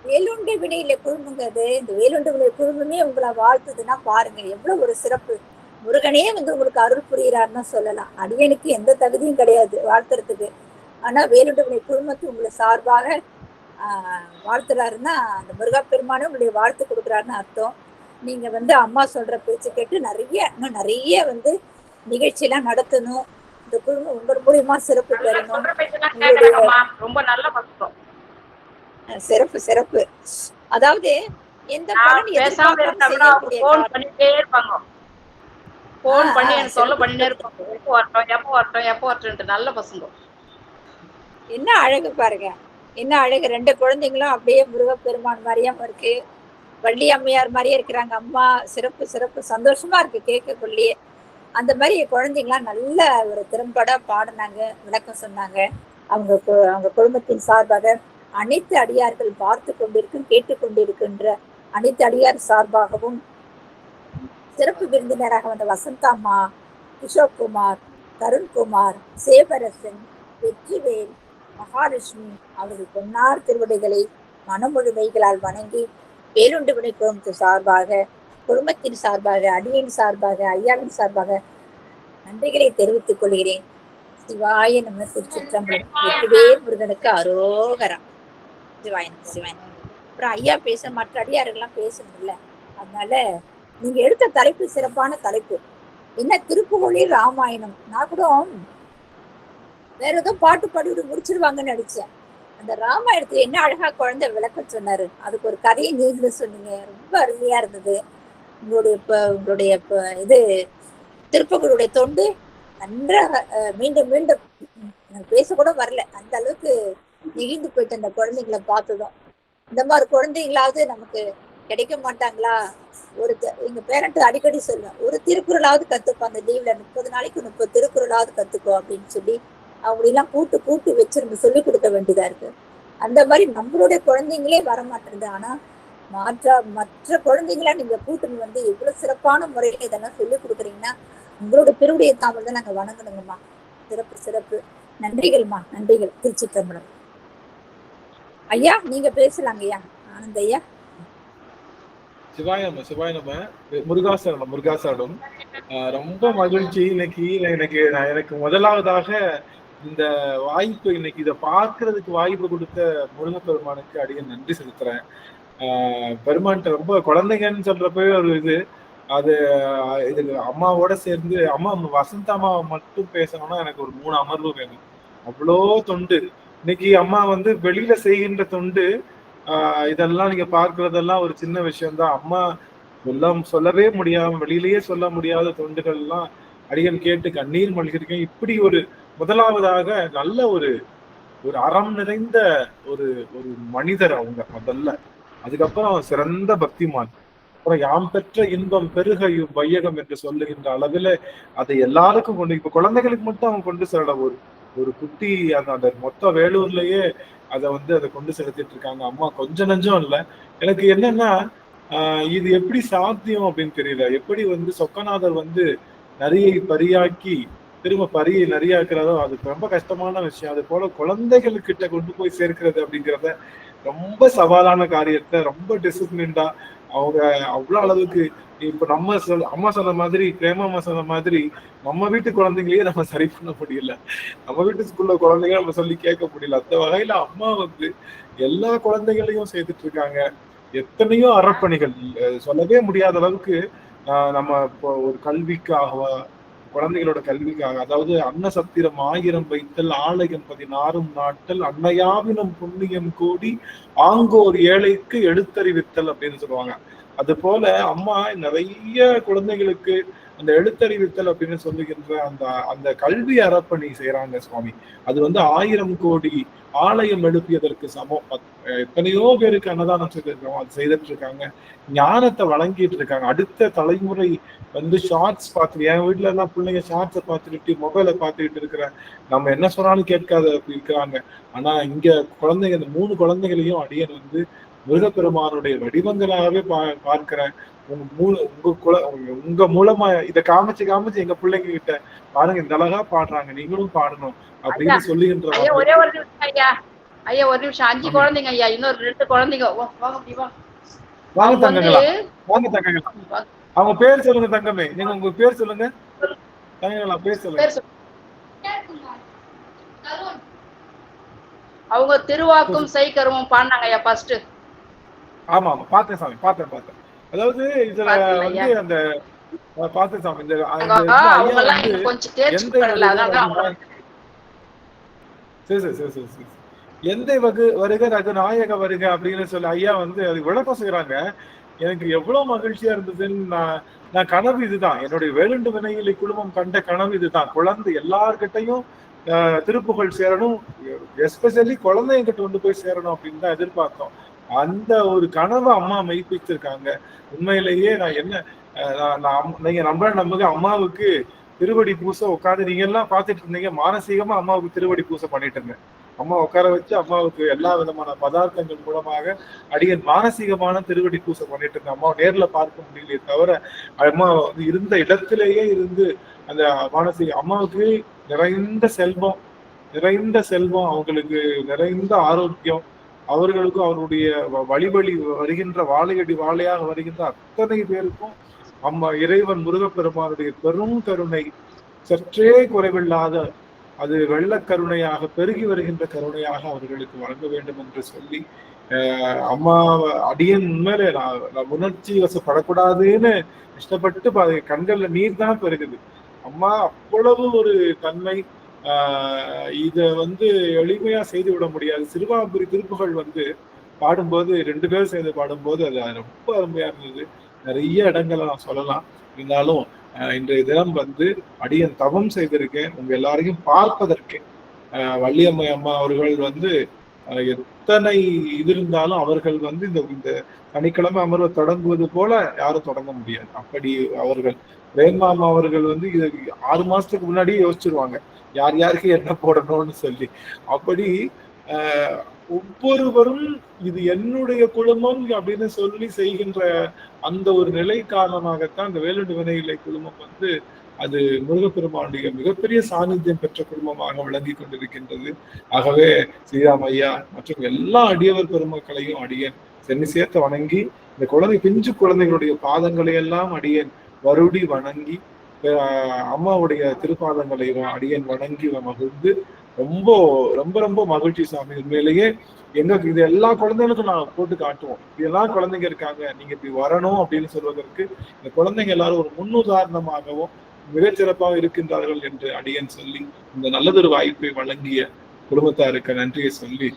வேலுண்டு வினையில குழுமங்கிறது. இந்த வேலுண்டு வினை குழுமமே உங்களை வாழ்த்துதுன்னா பாருங்க எவ்வளவு ஒரு சிறப்பு. முருகனே வந்து உங்களுக்கு அருள் புரிகிறாருன்னு சொல்லலாம். அடியனுக்கு எந்த தகுதியும் கிடையாது வாழ்த்துறதுக்கு. ஆனா வேலுண்டு வினை குழுமத்து உங்களை சார்பாக வாழ்த்துறாருன்னா அந்த முருகப்பெருமானே உங்களுடைய வாழ்த்து கொடுக்குறாருன்னு அர்த்தம். நீங்க வந்து அம்மா சொல்ற பேச்சு கேட்டு இன்னும் நிறைய வந்து நிகழ்ச்சி எல்லாம் நடத்தணும். இந்த குழுமம் உங்கள் மூலியமா சிறப்பு பெறணும். ரொம்ப நல்ல பக்கம். சிறப்பு சிறப்பு. அதாவது எந்த பலன் போன் பண்ணிட்டே இருப்பாங்க, போன் பண்ணி எனக்கு சொல்ல பண்ணிட்டே இருப்பாங்க, எப்போ வரட்டும் நல்ல பசங்க. என்ன அழகு பாருங்க, என்ன அழகு. 2 குழந்தைங்களும் அப்படியே முருகப்பெருமான் மாதிரியும் இருக்கு, வள்ளி அம்மையார் மாதிரியே இருக்கிறாங்க. அம்மா சிறப்பு சிறப்பு, சந்தோஷமா இருக்கு கேட்கக்குள்ளேயே. அந்த மாதிரி குழந்தைங்களாம் நல்ல ஒரு திறம்பட பாடினாங்க, விளக்கம் சொன்னாங்க. அவங்க குடும்பத்தின் சார்பாக அனைத்து அடியார்கள் பார்த்து கொண்டிருக்கும் கேட்டுக்கொண்டிருக்கின்ற அனைத்து அடியார் சார்பாகவும் சிறப்பு விருந்தினராக வந்த வசந்தாம்மா, கிஷோர்குமார், தருண்குமார், சேவரசன், வெற்றிவேல், மகாலட்சுமி அவர்கள் பொன்னார் திருவடிகளை மனமுழுமைகளால் வணங்கி வேலுண்டு வினை குடும்பத்தின் சார்பாக, குடும்பத்தின் சார்பாக, அடியின் சார்பாக, ஐயாவின் சார்பாக நன்றிகளை தெரிவித்துக் கொள்கிறேன். சிவாய நம்ம திருச்சிற்றம்பலம். வெற்றிவே முருகனுக்கு அரோகரா. சிவாயன் சிவாயன். அப்புறம் ஐயா மற்ற அடியாரெல்லாம் பேசணும் இல்ல, அதனால நீங்க எடுத்த தலைப்பு சிறப்பான தலைப்பு. என்ன திருப்புகழில் ராமாயணம். நான் கூட வேற ஏதோ பாட்டு பாடி முடிச்சிருவாங்கன்னு நினைச்சேன். அந்த ராமாயணத்துல என்ன அழகா குழந்தை விளக்கம் சொன்னாரு. அதுக்கு ஒரு கதையை நீங்களும் சொன்னீங்க, ரொம்ப அருமையா இருந்தது. உங்களுடைய இது திருப்புகளுடைய தொண்டு நன்றாக மீண்டும் மீண்டும் பேசக்கூட வரல, அந்த அளவுக்கு நெகிழ்ந்து போயிட்டு அந்த குழந்தைங்களை பார்த்ததும். இந்த மாதிரி குழந்தைங்களாவது நமக்கு கிடைக்க மாட்டாங்களா? எங்க பேரண்ட் அடிக்கடி சொல்லுவேன், ஒரு திருக்குறளாவது கத்துப்போம் அந்த லீவ்ல, 30 நாளைக்கு 30 திருக்குறளாவது கத்துக்கோ அப்படின்னு சொல்லி அவங்களெல்லாம் கூட்டு வச்சு சொல்லி கொடுக்க வேண்டியதா இருக்கு. அந்த மாதிரி நம்மளுடைய குழந்தைங்களே வரமாட்டேங்குது. ஆனா மற்ற குழந்தைங்களா நீங்க கூட்டுன்னு வந்து எவ்வளவு சிறப்பான முறையில இதெல்லாம் சொல்லி கொடுக்குறீங்கன்னா உங்களோட பெருவுடைய தாமல் தான் நாங்க வணங்கணுங்கம்மா. சிறப்பு சிறப்பு. நன்றிகள்மா, நன்றிகள். திருச்சிற்றம்பலம். ஐயா நீங்க பேசலாங்க ஐயா. ஆனந்த் ஐயா. சிவாய நம்ம முருகாசரணம். ரொம்ப மகிழ்ச்சி இன்னைக்கு. எனக்கு முதலாவதாக இந்த வாய்ப்பு, இன்னைக்கு இதை பார்க்கறதுக்கு வாய்ப்பு கொடுத்த முருகப்பெருமானுக்கு அடியே நன்றி செலுத்துறேன். பெருமான்கிட்ட ரொம்ப குழந்தைங்கன்னு சொல்றப்பவே ஒரு அது இதுல அம்மாவோட சேர்ந்து அம்மா வசந்தாமாவை மட்டும் பேசணும்னா எனக்கு ஒரு 3 அமர்வு வேணும். அவ்வளோ தொண்டு. இன்னைக்கு அம்மா வெளியில செய்கின்ற தொண்டு, இதெல்லாம் நீங்க பார்க்கறதெல்லாம் ஒரு சின்ன விஷயம்தான். அம்மா சொல்லவே முடியாம, வெளியிலேயே சொல்ல முடியாத தொண்டுகள் எல்லாம் அடியன் கேட்டு கண்ணீர் மல்கிருக்கேன். இப்படி ஒரு முதலாவதாக நல்ல ஒரு அறம் நிறைந்த ஒரு மனிதர் அவங்க முதல்ல. அதுக்கப்புறம் சிறந்த பக்திமான். அப்புறம் யாம் பெற்ற இன்பம் பெருக வையகம் என்று சொல்லுகின்ற அளவுல அதை எல்லாருக்கும் கொண்டு, இப்ப குழந்தைகளுக்கு மட்டும் அவங்க கொண்டு செல்ல ஒரு குட்டி அந்த மொத்த வேலூர்லயே அதை கொண்டு செலுத்திட்டு இருக்காங்க. அம்மா கொஞ்சம் நஞ்சம் இல்லை. எனக்கு என்னன்னா, இது எப்படி சாத்தியம் அப்படின்னு தெரியல. எப்படி சொக்கநாதர் நரியை பரியாக்கி திரும்ப பரியை நரியாக்குறதோ அது ரொம்ப கஷ்டமான விஷயம். அது போல குழந்தைகளுக்கிட்ட கொண்டு போய் சேர்க்கிறது அப்படிங்கிறத ரொம்ப சவாலான காரியத்தை ரொம்ப டிசிப்ளின்டா அவங்க அவ்வளவு அளவுக்கு, இப்ப அம்மா சொன்ன மாதிரி, பிரேமா சொன்ன மாதிரி, நம்ம வீட்டு குழந்தைங்களையே நம்ம சரி பண்ண முடியல, நம்ம வீட்டு ஸ்கூல்ல குழந்தைங்க நம்ம சொல்லி கேட்க முடியல. அந்த வகையில அம்மா எல்லா குழந்தைகளையும் செய்துட்டு இருக்காங்க. எத்தனையோ அறப்பணிகள் சொல்லவே முடியாத அளவுக்கு. நம்ம இப்போ ஒரு கல்விக்காக, குழந்தைகளோட கல்விக்காக, அதாவது அன்னசத்திரம் 1000 வைத்தல், ஆலயம் 16 நாட்டல், அன்னையாவினம் புண்ணியம் கூடி ஆங்கோர் ஏழைக்கு எழுத்தறிவித்தல் அப்படின்னு சொல்லுவாங்க. அது போல அம்மா நிறைய குழந்தைகளுக்கு அந்த எழுத்தறிவித்தல் அப்படின்னு சொல்லுகின்ற அந்த கல்வி அறப்பணி செய்யறாங்க சுவாமி. அது 1000 கோடி ஆலயம் எழுப்பியதற்கு சமம். எத்தனையோ பேருக்கு அன்னதானம் செய்திருக்கோம், அது செய்துட்டு இருக்காங்க. ஞானத்தை வழங்கிட்டு இருக்காங்க. அடுத்த தலைமுறை ஷார்ட்ஸ் பார்த்துட்டு, என் வீட்டுல எல்லாம் பிள்ளைங்க ஷார்ட்ஸை பார்த்துக்கிட்டு மொபைலை பார்த்துக்கிட்டு இருக்கிற, நம்ம என்ன சொன்னாலும் கேட்காத இருக்கிறாங்க. ஆனா இங்க குழந்தைங்க, இந்த 3 குழந்தைகளையும் அடியன் முருகப்பெருமானுடைய வடிவங்களாகவே பார்க்கிறேன். உங்க மூலமா இதை காமிச்சு எங்க பிள்ளைங்க கிட்ட பாருங்க, இந்த அழகா பாடுறாங்க, நீங்களும் பாடணும் அப்படின்னு சொல்லுகின்ற. ஒரே ஒரு நிமிஷம் ஐயா, ஒரு நிமிஷம். 5 குழந்தைங்க ஐயா, இன்னொரு 2 குழந்தைங்க. வாங்க தங்கங்களா, வாங்க தங்கங்களா. அவங்க பேர் சொல்லுங்க தங்கமே, நீங்க உங்க பேர் சொல்லுங்க தங்கங்களா, பேர் சொல்லுங்க. அவங்க திருவாக்கும் சைக்கரமும் பாடினாங்க ஐயா ஃபர்ஸ்ட். ஆமா பார்த்தேன் சாமி, பார்த்தேன். அதாவது இதுல அந்த பார்த்தேன் சாமி, இந்த எந்த வருக ரகுநாயக வருக அப்படின்னு சொல்லி ஐயா அது விளக்கம் செய்யறாங்க. எனக்கு எவ்வளவு மகிழ்ச்சியா இருந்ததுன்னு நான் கனவு இதுதான், என்னுடைய வேலுண்டு வினையிலை குழுமம் கண்ட கனவு இதுதான். குழந்தை எல்லார்கிட்டையும் திருப்புகழ் சேரணும், எஸ்பெஷலி குழந்தைங்கிட்ட போய் சேரணும் அப்படின்னு தான் எதிர்பார்த்தோம். அந்த ஒரு கனவை அம்மா மெய்ப்பிச்சிருக்காங்க. உண்மையிலேயே நான் நீங்க நம்புங்க, அம்மாவுக்கு திருவடி பூசை உட்காந்து நீங்க எல்லாம் பார்த்துட்டு இருந்தீங்க, மானசீகமா அம்மாவுக்கு திருவடி பூசை பண்ணிட்டு இருந்தேன். அம்மா உட்கார வச்சு அம்மாவுக்கு எல்லா விதமான பதார்த்தங்கள் மூலமாக அடியன் மானசீகமான திருவடி பூசை பண்ணிட்டு இருந்தேன். அம்மாவை நேர்ல பார்க்க முடியலையே தவிர, அம்மா இருந்த இடத்திலேயே இருந்து அந்த மானசீக, அம்மாவுக்கு நிறைந்த செல்வம், அவங்களுக்கு நிறைந்த ஆரோக்கியம், அவர்களுக்கும் அவருடைய வழிவழி வருகின்ற வாழையடி வாழையாக வருகின்ற அத்தனை பேருக்கும் அம்மா இறைவன் முருகப்பெருமானுடைய பெரும் கருணை சற்றே குறைவில்லாத, அது வெள்ளக்கருணையாக பெருகி வருகின்ற கருணையாக அவர்களுக்கு வழங்க வேண்டும் என்று சொல்லி, அம்மா அடியன் உண்மையிலே நான் உணர்ச்சி வசப்படக்கூடாதுன்னு இஷ்டப்பட்டு கண்கள்ல நீர் தான் பெருகுது. அம்மா அவ்வளவு ஒரு தன்மை. இத எளிமையா செய்து விட முடியாது. சிறுவாபுரி திருப்புகள் பாடும்போது 2 பேர் சேர்ந்து பாடும்போது அது ரொம்ப அருமையா இருந்தது. நிறைய இடங்களை நான் சொல்லலாம். இருந்தாலும் இன்றைய தினம் அடியன் தவம் செய்திருக்கேன் உங்க எல்லாரையும் பார்ப்பதற்கு. வள்ளியம்மை அம்மா அவர்கள் எத்தனை இது இருந்தாலும் அவர்கள் இந்த சனிக்கிழமை அமர்வை தொடங்குவது போல யாரும் தொடங்க முடியாது. அப்படி அவர்கள் பிரேமாமா அவர்கள் இது 6 மாசத்துக்கு முன்னாடியே யோசிச்சிருவாங்க யார் யாருக்கு என்ன போடணும்னு சொல்லி. அப்படி ஒவ்வொருவரும் இது என்னுடைய குழுமம் அப்படின்னு சொல்லி செய்கின்ற அந்த ஒரு நிலை காரணமாகத்தான் இந்த வேலுண்டு வினையிலை குழுமம் அது முருகப்பெருமானுடைய மிகப்பெரிய சாநித்தியம் பெற்ற குடும்பமாக விளங்கி கொண்டிருக்கின்றது. ஆகவே ஸ்ரீராம் ஐயா மற்றும் எல்லா அடியவர் பெருமக்களையும் அடியேன் சென்னி சேர்த்து வணங்கி, இந்த பிஞ்சு குழந்தைகளுடைய பாதங்களை எல்லாம் அடியேன் வருடி வணங்கி, அம்மாவுடைய திருப்பாதங்களை அடியேன் வணங்கி மகிழ்ந்து ரொம்ப ரொம்ப ரொம்ப மகிழ்ச்சி சாமி. உண்மையிலேயே எங்களுக்கு இது எல்லா குழந்தைகளுக்கும் நான் போட்டு காட்டுவோம். இதெல்லாம் குழந்தைங்க இருக்காங்க, நீங்க இப்படி வரணும் அப்படின்னு சொல்வதற்கு இந்த குழந்தைங்க எல்லாரும் ஒரு முன்னுதாரணமாகவும் மிகச்சிறப்பாக இருக்கின்றார்கள் என்று அடியேன் சொல்லி, இந்த நல்லதொரு வாய்ப்பை வழங்கிய குடும்பத்தாருக்கு நன்றியை சொல்லி,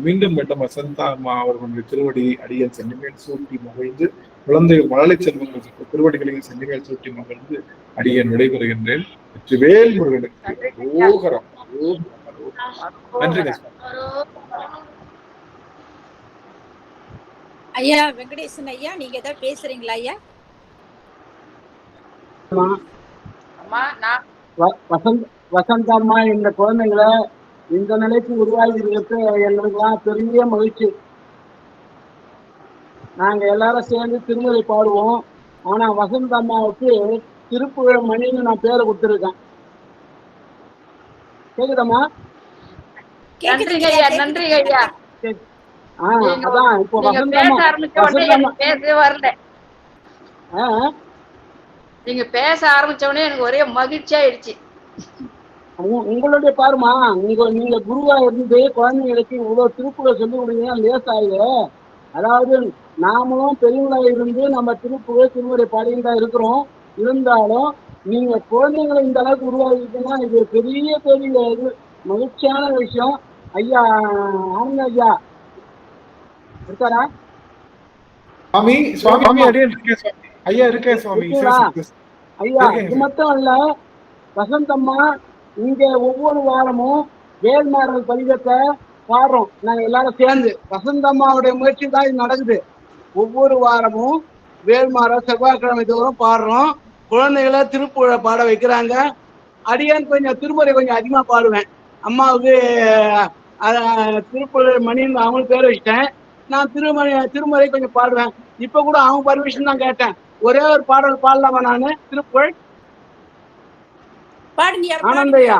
மீண்டும் மீண்டும் வசந்தா அம்மா அவர்களுடைய திருவடி அடியேன் சென்னிமேல் சூட்டி மகிழ்ந்து, குழந்தை மழலை செல்வங்கள் திருவடிகளையும் சென்னிமேல் சூட்டி மகிழ்ந்து அடியேன் விடைபெறுகின்றேன். வெற்றிவேல் முருகனுக்கு ஓகரம். நன்றி ஐயா. வெங்கடேசன் ஐயா, நீங்க ஏதாவது பேசுறீங்களா ஐயா? வசந்தம்மா இந்த குழந்தைங்களை இந்த நிலைக்கு உருவாகிறதுக்கு எங்களுக்குலாம் பெரிய மகிழ்ச்சி. நாங்க எல்லாரும் சேர்ந்து திருமுறை பாடுவோம். ஆனா வசந்தம்மாவுக்கு திருப்புகழ மணின்னு நான் பேரை கொடுத்துருக்கேன். கேக்குதம்மா? நன்றிங்க ஐயா, நன்றிங்க ஐயா. அதான் இப்போ நீங்க பேச ஆரம்பிச்ச உடனே எனக்கு ஒரே மகிழ்ச்சி ஆயிடுச்சு. உங்களுடைய பாருமா, நீங்க குருவா இருந்து குழந்தைங்களுக்கு இவ்வளவு திருப்புகழ சொல்லி கொடுங்க லேசாயிரு. அதாவது நாமளும் பெரியவங்களா இருந்து நம்ம திருப்புகழ திருமுறை பாடிட்டு தான் இருக்கிறோம். இருந்தாலும் நீங்க குழந்தைங்களை இந்த அளவுக்கு உருவாக்கிட்டீங்கன்னா இது பெரிய பெரிய மகிழ்ச்சியான விஷயம். ஐயா ஆனந்த ஐயா இருக்காரா? ஐயா இருக்கேன் சுவாமி. ஐயா இது மட்டும் இல்ல, வசந்தம்மா இங்க ஒவ்வொரு வாரமும் வேல்மாறல் பதிகத்தை பாடுறோம். நாங்க எல்லாரும் சேர்ந்து வசந்தம்மாவுடைய முயற்சி தான் இது நடக்குது. ஒவ்வொரு வாரமும் வேல்மாறல் செவ்வாய்க்கிழமை தோறும் பாடுறோம். குழந்தைகளை திருப்புகழ பாட வைக்கிறாங்க. அடியான் கொஞ்சம் திருமுறை கொஞ்சம் அதிகமா பாடுவேன். அம்மாவுக்கு திருப்புகழ மணின்னு அவங்களுக்கு பேர் வச்சிட்டேன். நான் திருமுறை கொஞ்சம் பாடுவேன். இப்ப கூட அவங்க பர்மிஷன் தான் கேட்டேன். ஒரே ஒரு பாடல் பாடலாமா நானு? திருப்புகழ் ஆனந்தையா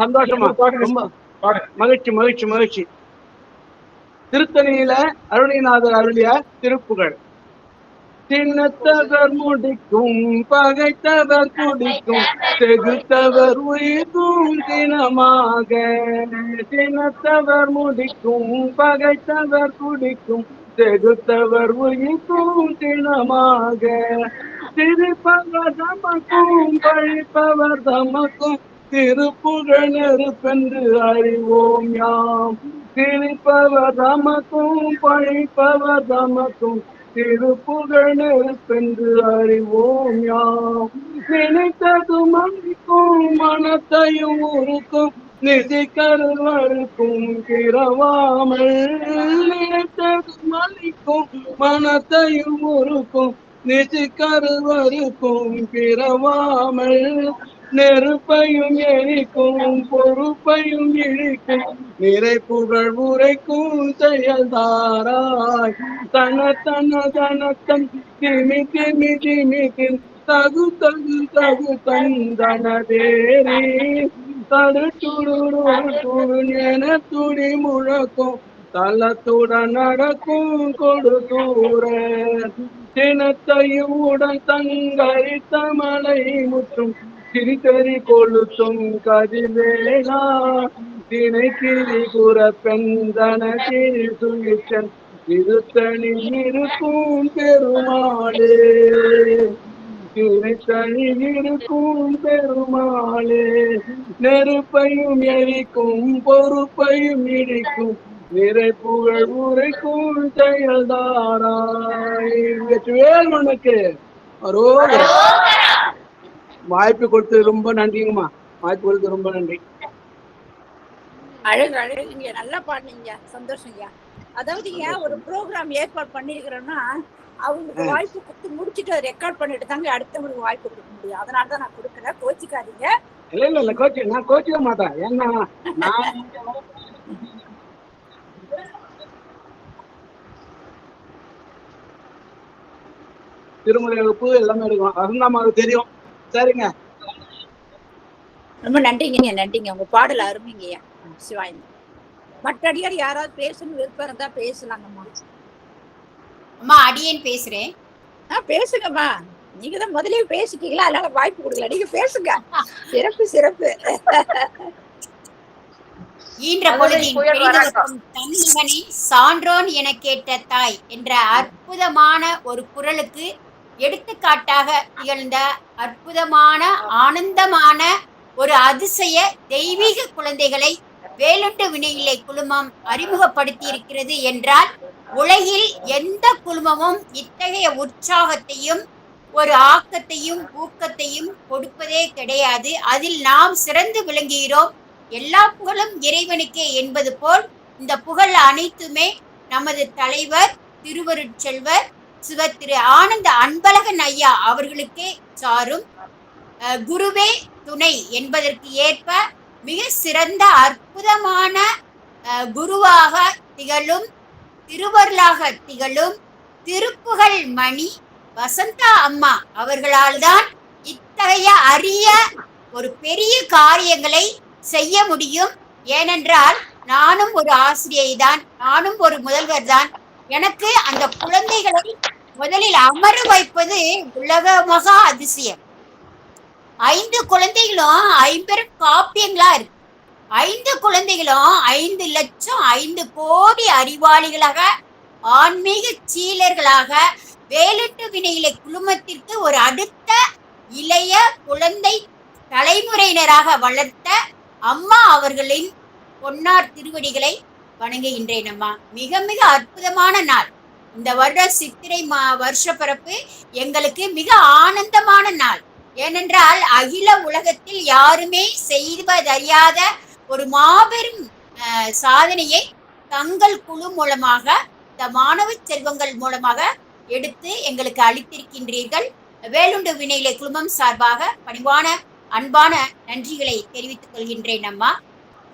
சந்தோஷமா, ரொம்ப மகிழ்ச்சி மகிழ்ச்சி மகிழ்ச்சி. திருத்தணியில அருணிநாதர் அருளிய திருப்புகழ். சின்னத்தவர் முடிக்கும் பகைத்தவர் குடிக்கும் செகுத்தவர் உயிர்க்கும் தினமாக. சின்னத்தவர் முடிக்கும் பகைத்தவர் குடிக்கும் செகுத்தவர் உயிர்க்கும் தினமாக. சிரிப்பவர் தமக்கும் பழிப்பவர் தமக்கும் திருப்புகழ் நெருப்பென்று அறிவோம் யாம். சிரிப்பவர் தமக்கும் பழிப்பவர் தமக்கும் திருப்புகழ் நெருப்பென்று அறிவோம் யாம். நினைத்தது மணிக்கும் மனத்தையும் உருக்கும் நிதிக்கருவருக்கும் பிறவாமல். நினைத்தது மணிக்கும் மனத்தையும் உருக்கும் நிதிக்கருவருக்கும் பிறவாமல். நெருப்பையும் எரிக்கும் பொறுப்பையும் இழிக்கும் நிறை புகழ் உரைக்கும் செயல்தாராய். தன தன தனத்தன் திமி திமி திமிதில் தகு தகு தகு தந்தனதேரி. தடுத்துடு என துடி முழக்கும் தலத்துடன் நடக்கும் கொடுதூர. தினத்தையும் உடன் தங்கரித்த மலை முற்றும் சிறிதறி கொளுத்தும் கதிர்வேளா. திணைக்கிளி புற பெந்தன கிரி சுழிச்சன் திருத்தணில் இருக்கும் பெருமாளே. திருத்தணில் இருக்கும் பெருமாளே. நெருப்பையும் எரிக்கும் பொறுப்பையும் இடிக்கும் நிறை புகழ் உரைக்கும் செயல்தாராய். வேல்மனுக்கு வாய்ப்பு கொடுத்து ரொம்ப நன்றிங்கம்மா. வாய்ப்பு கொடுத்து ரொம்ப நன்றி. அழகு அழகுங்க, நல்லா பாடுனீங்க, சந்தோஷங்க. அதாவது ஒரு ப்ரோக்ராம் ஏற்பாடு பண்ணிருக்கிறோம்னா அவங்களுக்கு வாய்ப்பு கொடுத்து முடிச்சுட்டு ரெக்கார்ட் பண்ணிட்டு தாங்க அடுத்தவங்களுக்கு வாய்ப்பு கொடுக்க முடியும். அதனாலதான் நான் கொடுக்கல, கோச்சிக்காதீங்க. இல்ல இல்ல கோச்சு, நான் கோச்சிக்க மாட்டேன். ஏன்னா நான் திருமுறை வகுப்பு எல்லாமே எடுக்கணும். வசந்தாமாவுக்கு தெரியும். சரிங்க, ரொம்ப நன்றிங்க, நன்றிங்க. உங்க பாடல் அருமைங்கய்யா. சிவாய். மற்ற அடியார் யாராவது பேசணும் விருப்பம் இருந்தா பேசலாங்கம்மா. அம்மா அடியேன் பேசுறேன். பேசுங்கம்மா. நீங்க தான் முதலே பேசிட்டீங்களா, அதனால வாய்ப்பு கொடுக்கல. நீங்க பேசுங்க. சிறப்பு சிறப்பு. ஈன்ற பொழுதின் பெரிதுவக்கும் தன் மகனை சான்றோன் என கேட்ட தாய் என்ற அற்புதமான ஒரு குறளுக்கு எடுத்துக்காட்டாக திகழ்ந்த அற்புதமான ஆனந்தமான ஒரு அதிசய தெய்வீக குழந்தைகளை வேலுண்டு வினையில்லை குழுமம் அறிமுகப்படுத்தி இருக்கிறது என்றால் உலகில் எந்த குழுமமும் இத்தகைய உற்சாகத்தையும் ஒரு ஆக்கத்தையும் ஊக்கத்தையும் கொடுப்பதே கிடையாது. அதில் நாம் சிறந்து விளங்குகிறோம். எல்லா புகழும் இறைவனுக்கே என்பது போல் இந்த புகழ் அனைத்துமே நமது தலைவர் திருவருட்செல்வர் சிவ திரு ஆனந்த அன்பழகன் ஐயா அவர்களுக்கே சாரும். குருவே துணை என்பதற்கு ஏற்ப மிக சிறந்த அற்புதமான குருவாக திகழும் திருவருளாக திகழும் திருப்புகழ் மணி வசந்தா அம்மா அவர்களால் தான் இத்தகைய அரிய ஒரு பெரிய காரியங்களை செய்ய முடியும். ஏனென்றால் நானும் ஒரு ஆசிரியை தான், நானும் ஒரு முதல்வர் தான். எனக்கு அந்த குழந்தைகளை முதலில் அமர வைப்பது உலக மகா அதிசயம். 5 குழந்தைகளும் 50 காப்பியங்களா இருக்கு. 5 குழந்தைகளும் 5 லட்சம் 5 கோடி அறிவாளிகளாக ஆன்மீக சீலர்களாக வேலுண்டு வினையிலை குழுமத்திற்கு ஒரு அடுத்த இளைய குழந்தை தலைமுறையினராக வளர்த்த அம்மா அவர்களின் பொன்னார் திருவடிகளை வணங்குகின்றேன் அம்மா. மிக மிக அற்புதமான நாள். இந்த வருட சித்திரை வருஷ பிறப்பு எங்களுக்கு மிக ஆனந்தமான நாள். ஏனென்றால் அகில உலகத்தில் யாருமே செய்வதறியாத ஒரு மாபெரும் சாதனையை தங்கள் குழு மூலமாக இந்த மாணவ செல்வங்கள் மூலமாக எடுத்து எங்களுக்கு அளித்திருக்கின்றீர்கள். வேலுண்டு வினையிலை குழுமம் சார்பாக பணிவான அன்பான நன்றிகளை தெரிவித்துக் கொள்கின்றேன் அம்மா.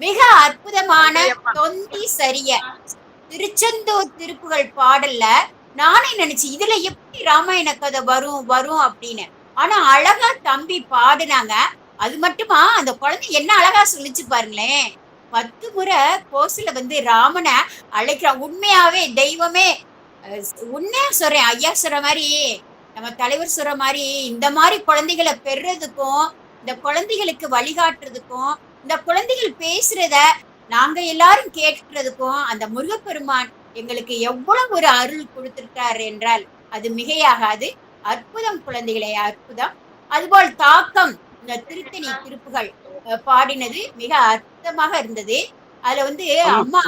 மிக அற்புதமான தொந்தி சரிய திருச்செந்தூர் திருப்புகழ் பாடல்ல நானே நினைச்சேன் இதுல எப்படி ராமாயண கதை வரும் அப்படின்னு. ஆனா அழகா தம்பி பாடுனாங்க. அது மட்டுமா அந்த குழந்தை என்ன அழகா சொல்லிச்சு பாருங்களேன். 10 முறை கோசில ராமனை அழைக்கிறான். உண்மையாவே தெய்வமே உண்மையா சொல்றேன். ஐயா சொல்ற மாதிரி நம்ம தலைவர் சொல்ற மாதிரி இந்த மாதிரி குழந்தைகளை பெறுறதுக்கும் இந்த குழந்தைகளுக்கு வழிகாட்டுறதுக்கும் இந்த குழந்தைகள் பேசுறத நாங்க எல்லாரும் கேட்கறதுக்கும் அந்த முருகப்பெருமான் எங்களுக்கு எவ்வளவு ஒரு அருள் கொடுத்திருக்காரு என்றால் அது மிகையாகாது. அற்புதம் குழந்தைகளே, அற்புதம். அதுபோல் தாக்கம் இந்த திருத்தணி திருப்புகள் பாடினது மிக அற்புதமாக இருந்தது. அதுல அம்மா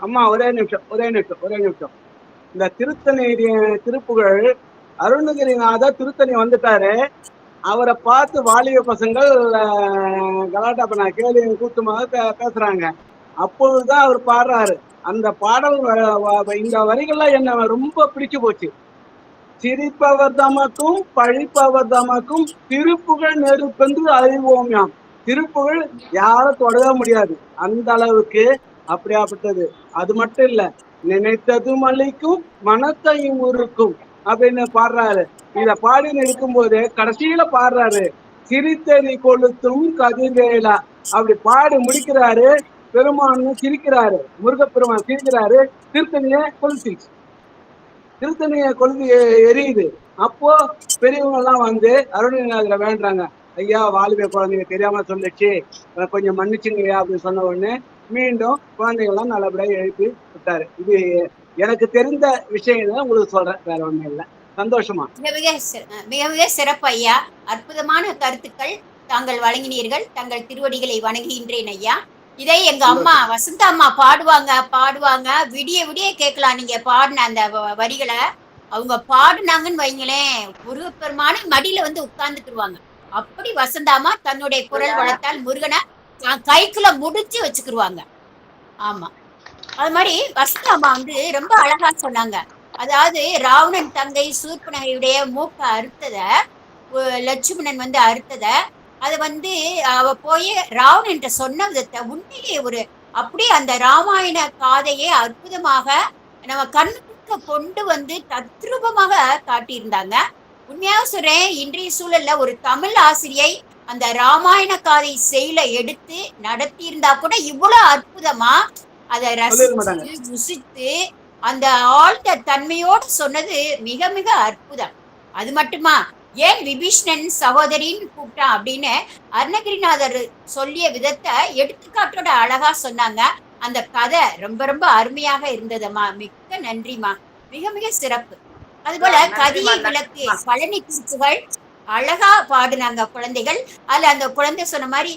அம்மா ஒரே நிமிஷம். இந்த திருத்தணி திருப்புகள் அருணகிரிநாதர் திருத்தணி வந்துட்டாரு. அவரை பார்த்து வாலிப பசங்கள் கலாட்டா பண்ண கேள்வி கூத்துமாக பேசுறாங்க. அப்பொழுதுதான் அவர் பாடுறாரு. அந்த பாடல் இந்த வரிகள்லாம் என்ன ரொம்ப பிடிச்சு போச்சு. சிரிப்பவர் தமக்கும் பழிப்பவர் தமக்கும் திருப்புகழ் நெருப்பென்று அறிவோம் யாம். திருப்புகழ் யாரும் தொடர முடியாது, அந்த அளவுக்கு அப்படியாப்பட்டது. அது மட்டும் இல்ல, நினைத்ததும் அளிக்கும் மனத்தையும் உருக்கும் அப்படின்னு பாடுறாரு. இத பாடி இருக்கும் போது கடைசியில பாடுறாரு சிரித்தறி கொளுத்தும் கதிர்வேலா. அப்படி பாடி முடிக்கிறாரு. பெருமான் சிரிக்கிறாரு, முருகப்பெருமான் சிரிக்கிறாரு. திருத்தணிய கொளுத்தி எரியுது. அப்போ பெரியவங்க எல்லாம் அருணகிரிநாதரை வேண்டாங்க. ஐயா வாலிப குழந்தைங்க தெரியாம சொல்லிச்சு, கொஞ்சம் மன்னிச்சுங்கய்யா அப்படின்னு சொன்ன உடனே மீண்டும் குழந்தைகள்லாம் நல்லபடியா எழுப்பி விட்டாரு. இது எனக்கு தெரிந்த விஷயம் உங்களுக்கு சொல்றேன், வேற ஒண்ணும் இல்லை. சந்தோஷமா. மிக மிக சிறப்பு ஐயா. அற்புதமான கருத்துக்கள் தாங்கள் வழங்கினீர்கள். தங்கள் திருவடிகளை வணங்குகின்றேன் ஐயா. இதை எங்க அம்மா வசந்தா அம்மா பாடுவாங்க. விடிய விடிய கேட்கலாம் நீங்க பாடின அந்த வரிகளை. அவங்க பாடுனாங்கன்னு வைங்களேன், முருகப்பெருமான மடியில உட்கார்ந்துக்குருவாங்க. அப்படி வசந்தாமா தன்னுடைய குரல் வளர்த்தால் முருகனை கைக்குள்ள முடிச்சு வச்சுக்கிருவாங்க. ஆமா, அது மாதிரி வசந்தாமா ரொம்ப அழகா சொன்னாங்க. அதாவது ராவணன் தங்கை சூர்பனகையுடைய மூக்க அறுத்தத லட்சுமணன் அறுத்தத அதை அவ போய் ராவணன் சொன்ன விதத்தை உண்மையிலேயே அப்படியே அந்த ராமாயண காதையை அற்புதமாக நம்ம கண்ணுக்கு வாழ்க்கை கொண்டு வந்து தத்ரூபமாக காட்டியிருந்தாங்க. உண்மையாக சொல்றேன், இன்றைய சூழல்ல ஒரு தமிழ் ஆசிரியை அந்த ராமாயண காதை செயலை எடுத்து நடத்தியிருந்தா கூட இவ்வளவு அற்புதமா அதை ரசிச்சு ருசித்து அந்த ஆழ்ந்த தன்மையோடு சொன்னது மிக மிக அற்புதம். அது மட்டுமா, ஏன் விபீஷ்ணன் சகோதரின்னு கூப்பிட்டான் அப்படின்னு அருணகிரிநாதர் சொல்லிய விதத்தை எடுத்துக்காட்டோட அழகா சொன்னாங்க. அந்த கதை ரொம்ப ரொம்ப அருமையாக இருந்ததுமா. மிக்க நன்றிமா, மிக மிக சிறப்பு. அதுபோல கதியை விளக்கு பழனி குறிப்புகள் அழகா பாடுனாங்க குழந்தைகள். அதுல அந்த குழந்தை சொன்ன மாதிரி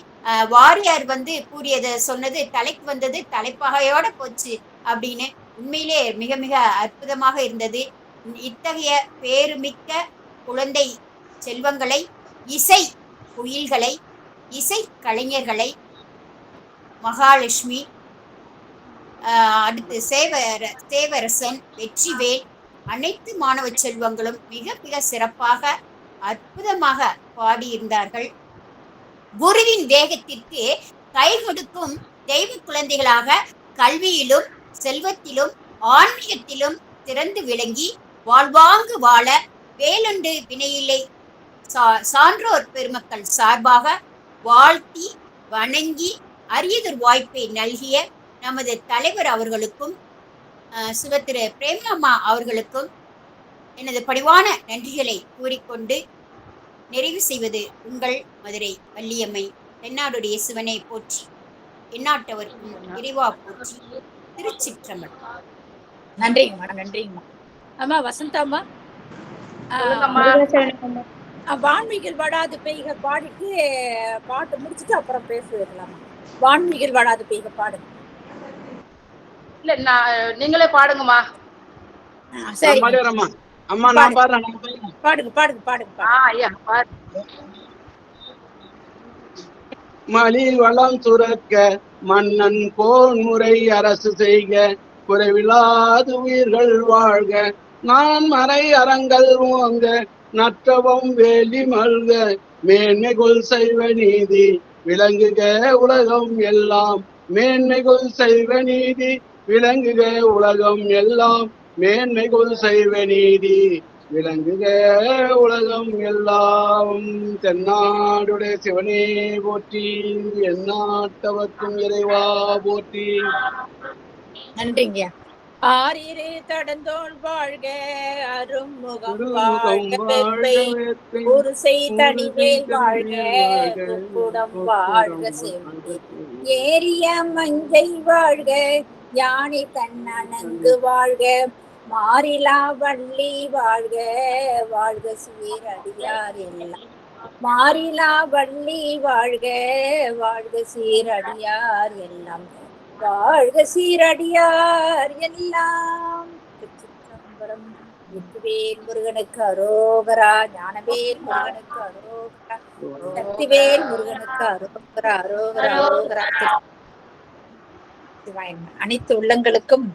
வாரியார் கூறியதை சொன்னது தலைக்கு வந்தது தலைப்பகையோட போச்சு அப்படின்னு உண்மையிலே மிக மிக அற்புதமாக இருந்தது. இத்தகைய பேருமிக்க குழந்தை செல்வங்களை, இசை குயில்களை, இசை கலைஞர்களை, மகாலட்சுமி, அடுத்து சேவரசன், வெற்றிவேல், அனைத்து மாணவ செல்வங்களும் மிக மிக சிறப்பாக அற்புதமாக பாடியிருந்தார்கள். குருவின் வேகத்திற்கு கை கொடுக்கும் தெய்வ குழந்தைகளாக கல்வியிலும் செல்வத்திலும் ஆன்மீகத்திலும் திறந்து விளங்கி வாழ்வாங்கு வாழ வேலுண்டு வினையில்லை சான்றோர் பெருமக்கள் சார்பாக வாழ்த்தி வணங்கி அரியதொரு வாய்ப்பை நல்கிய நமது தலைவர் அவர்களுக்கும் சிவத்திரு பிரேமம்மா அவர்களுக்கும் எனது பணிவான நன்றிகளை கூறிக்கொண்டு நிறைவு செய்வது உங்கள் மதுரை வள்ளியம்மை. தென்னாடுடைய சிவனை போற்றி, எந்நாட்டவர்க்கும் இறைவா போற்றி. திருச்சிற்றம்பலம். நன்றிங்கம்மா, நன்றிங்கம்மா. அம்மா வசந்தாம்மா, வான்மீகில் வடாது பெய்க பாடிட்டு பாட்டு முடிச்சுட்டு அப்புறம் பேசுவீங்களாமா? வான்மீகில் வடாது பெய்க பாடுங்க. இல்ல நீங்களே பாடுங்கம்மா. சரி அம்மா, நான் பாடுறேன். பாடுங்க பாடுங்க பாடுங்க. ஐயா பாடு. மலி வளம் சுரக்க மன்னன் போன்முறை அரசு செய்க, குறைவில்லாது உயிர்கள் வாழ்க, நான் மறை அறங்கள் ஓங்க, நற்றவம் வேலி மல்க, மேன்மைகுள் செய்வ நீதி விளங்குக உலகம் எல்லாம், மேன்மைகுள் செய்வ நீதி விளங்குக உலகம் எல்லாம், மேன்மைகுள் செய்வ நீதி விளங்குக உலகம் எல்லாம். தென்னாடுடைய சிவனே போற்றி, எந்நாட்டவர்க்கும் இறைவா போற்றி. நன்றிங்க. ஆரிரு தடந்தோள் வாழ்க, அருமுகம் வாழ்க, பெருமை ஒரு செய்தடிவேல் வாழ்க, குடம் வாழ்க, செம்பி ஏரிய மஞ்சை வாழ்க, யானை தன்னணங்கு வாழ்க, மாறிலா வள்ளி வாழ்க, வாழ்க சீரடியார் எல்லாம், மாறிலா வள்ளி வாழ்க, வாழ்க சீரடியார் எல்லாம், வாழ்க சீரடியார் எல்லாம். திருச்சிற்றம்பலம். வெற்றிவேல் முருகனுக்கு அரோகரா, ஞானவேல் முருகனுக்கு அரோகரா, சக்திவேல் முருகனுக்கு அரோகரா, அரோகரா, அரோகரா. அனைத்து உள்ளங்களுக்கும்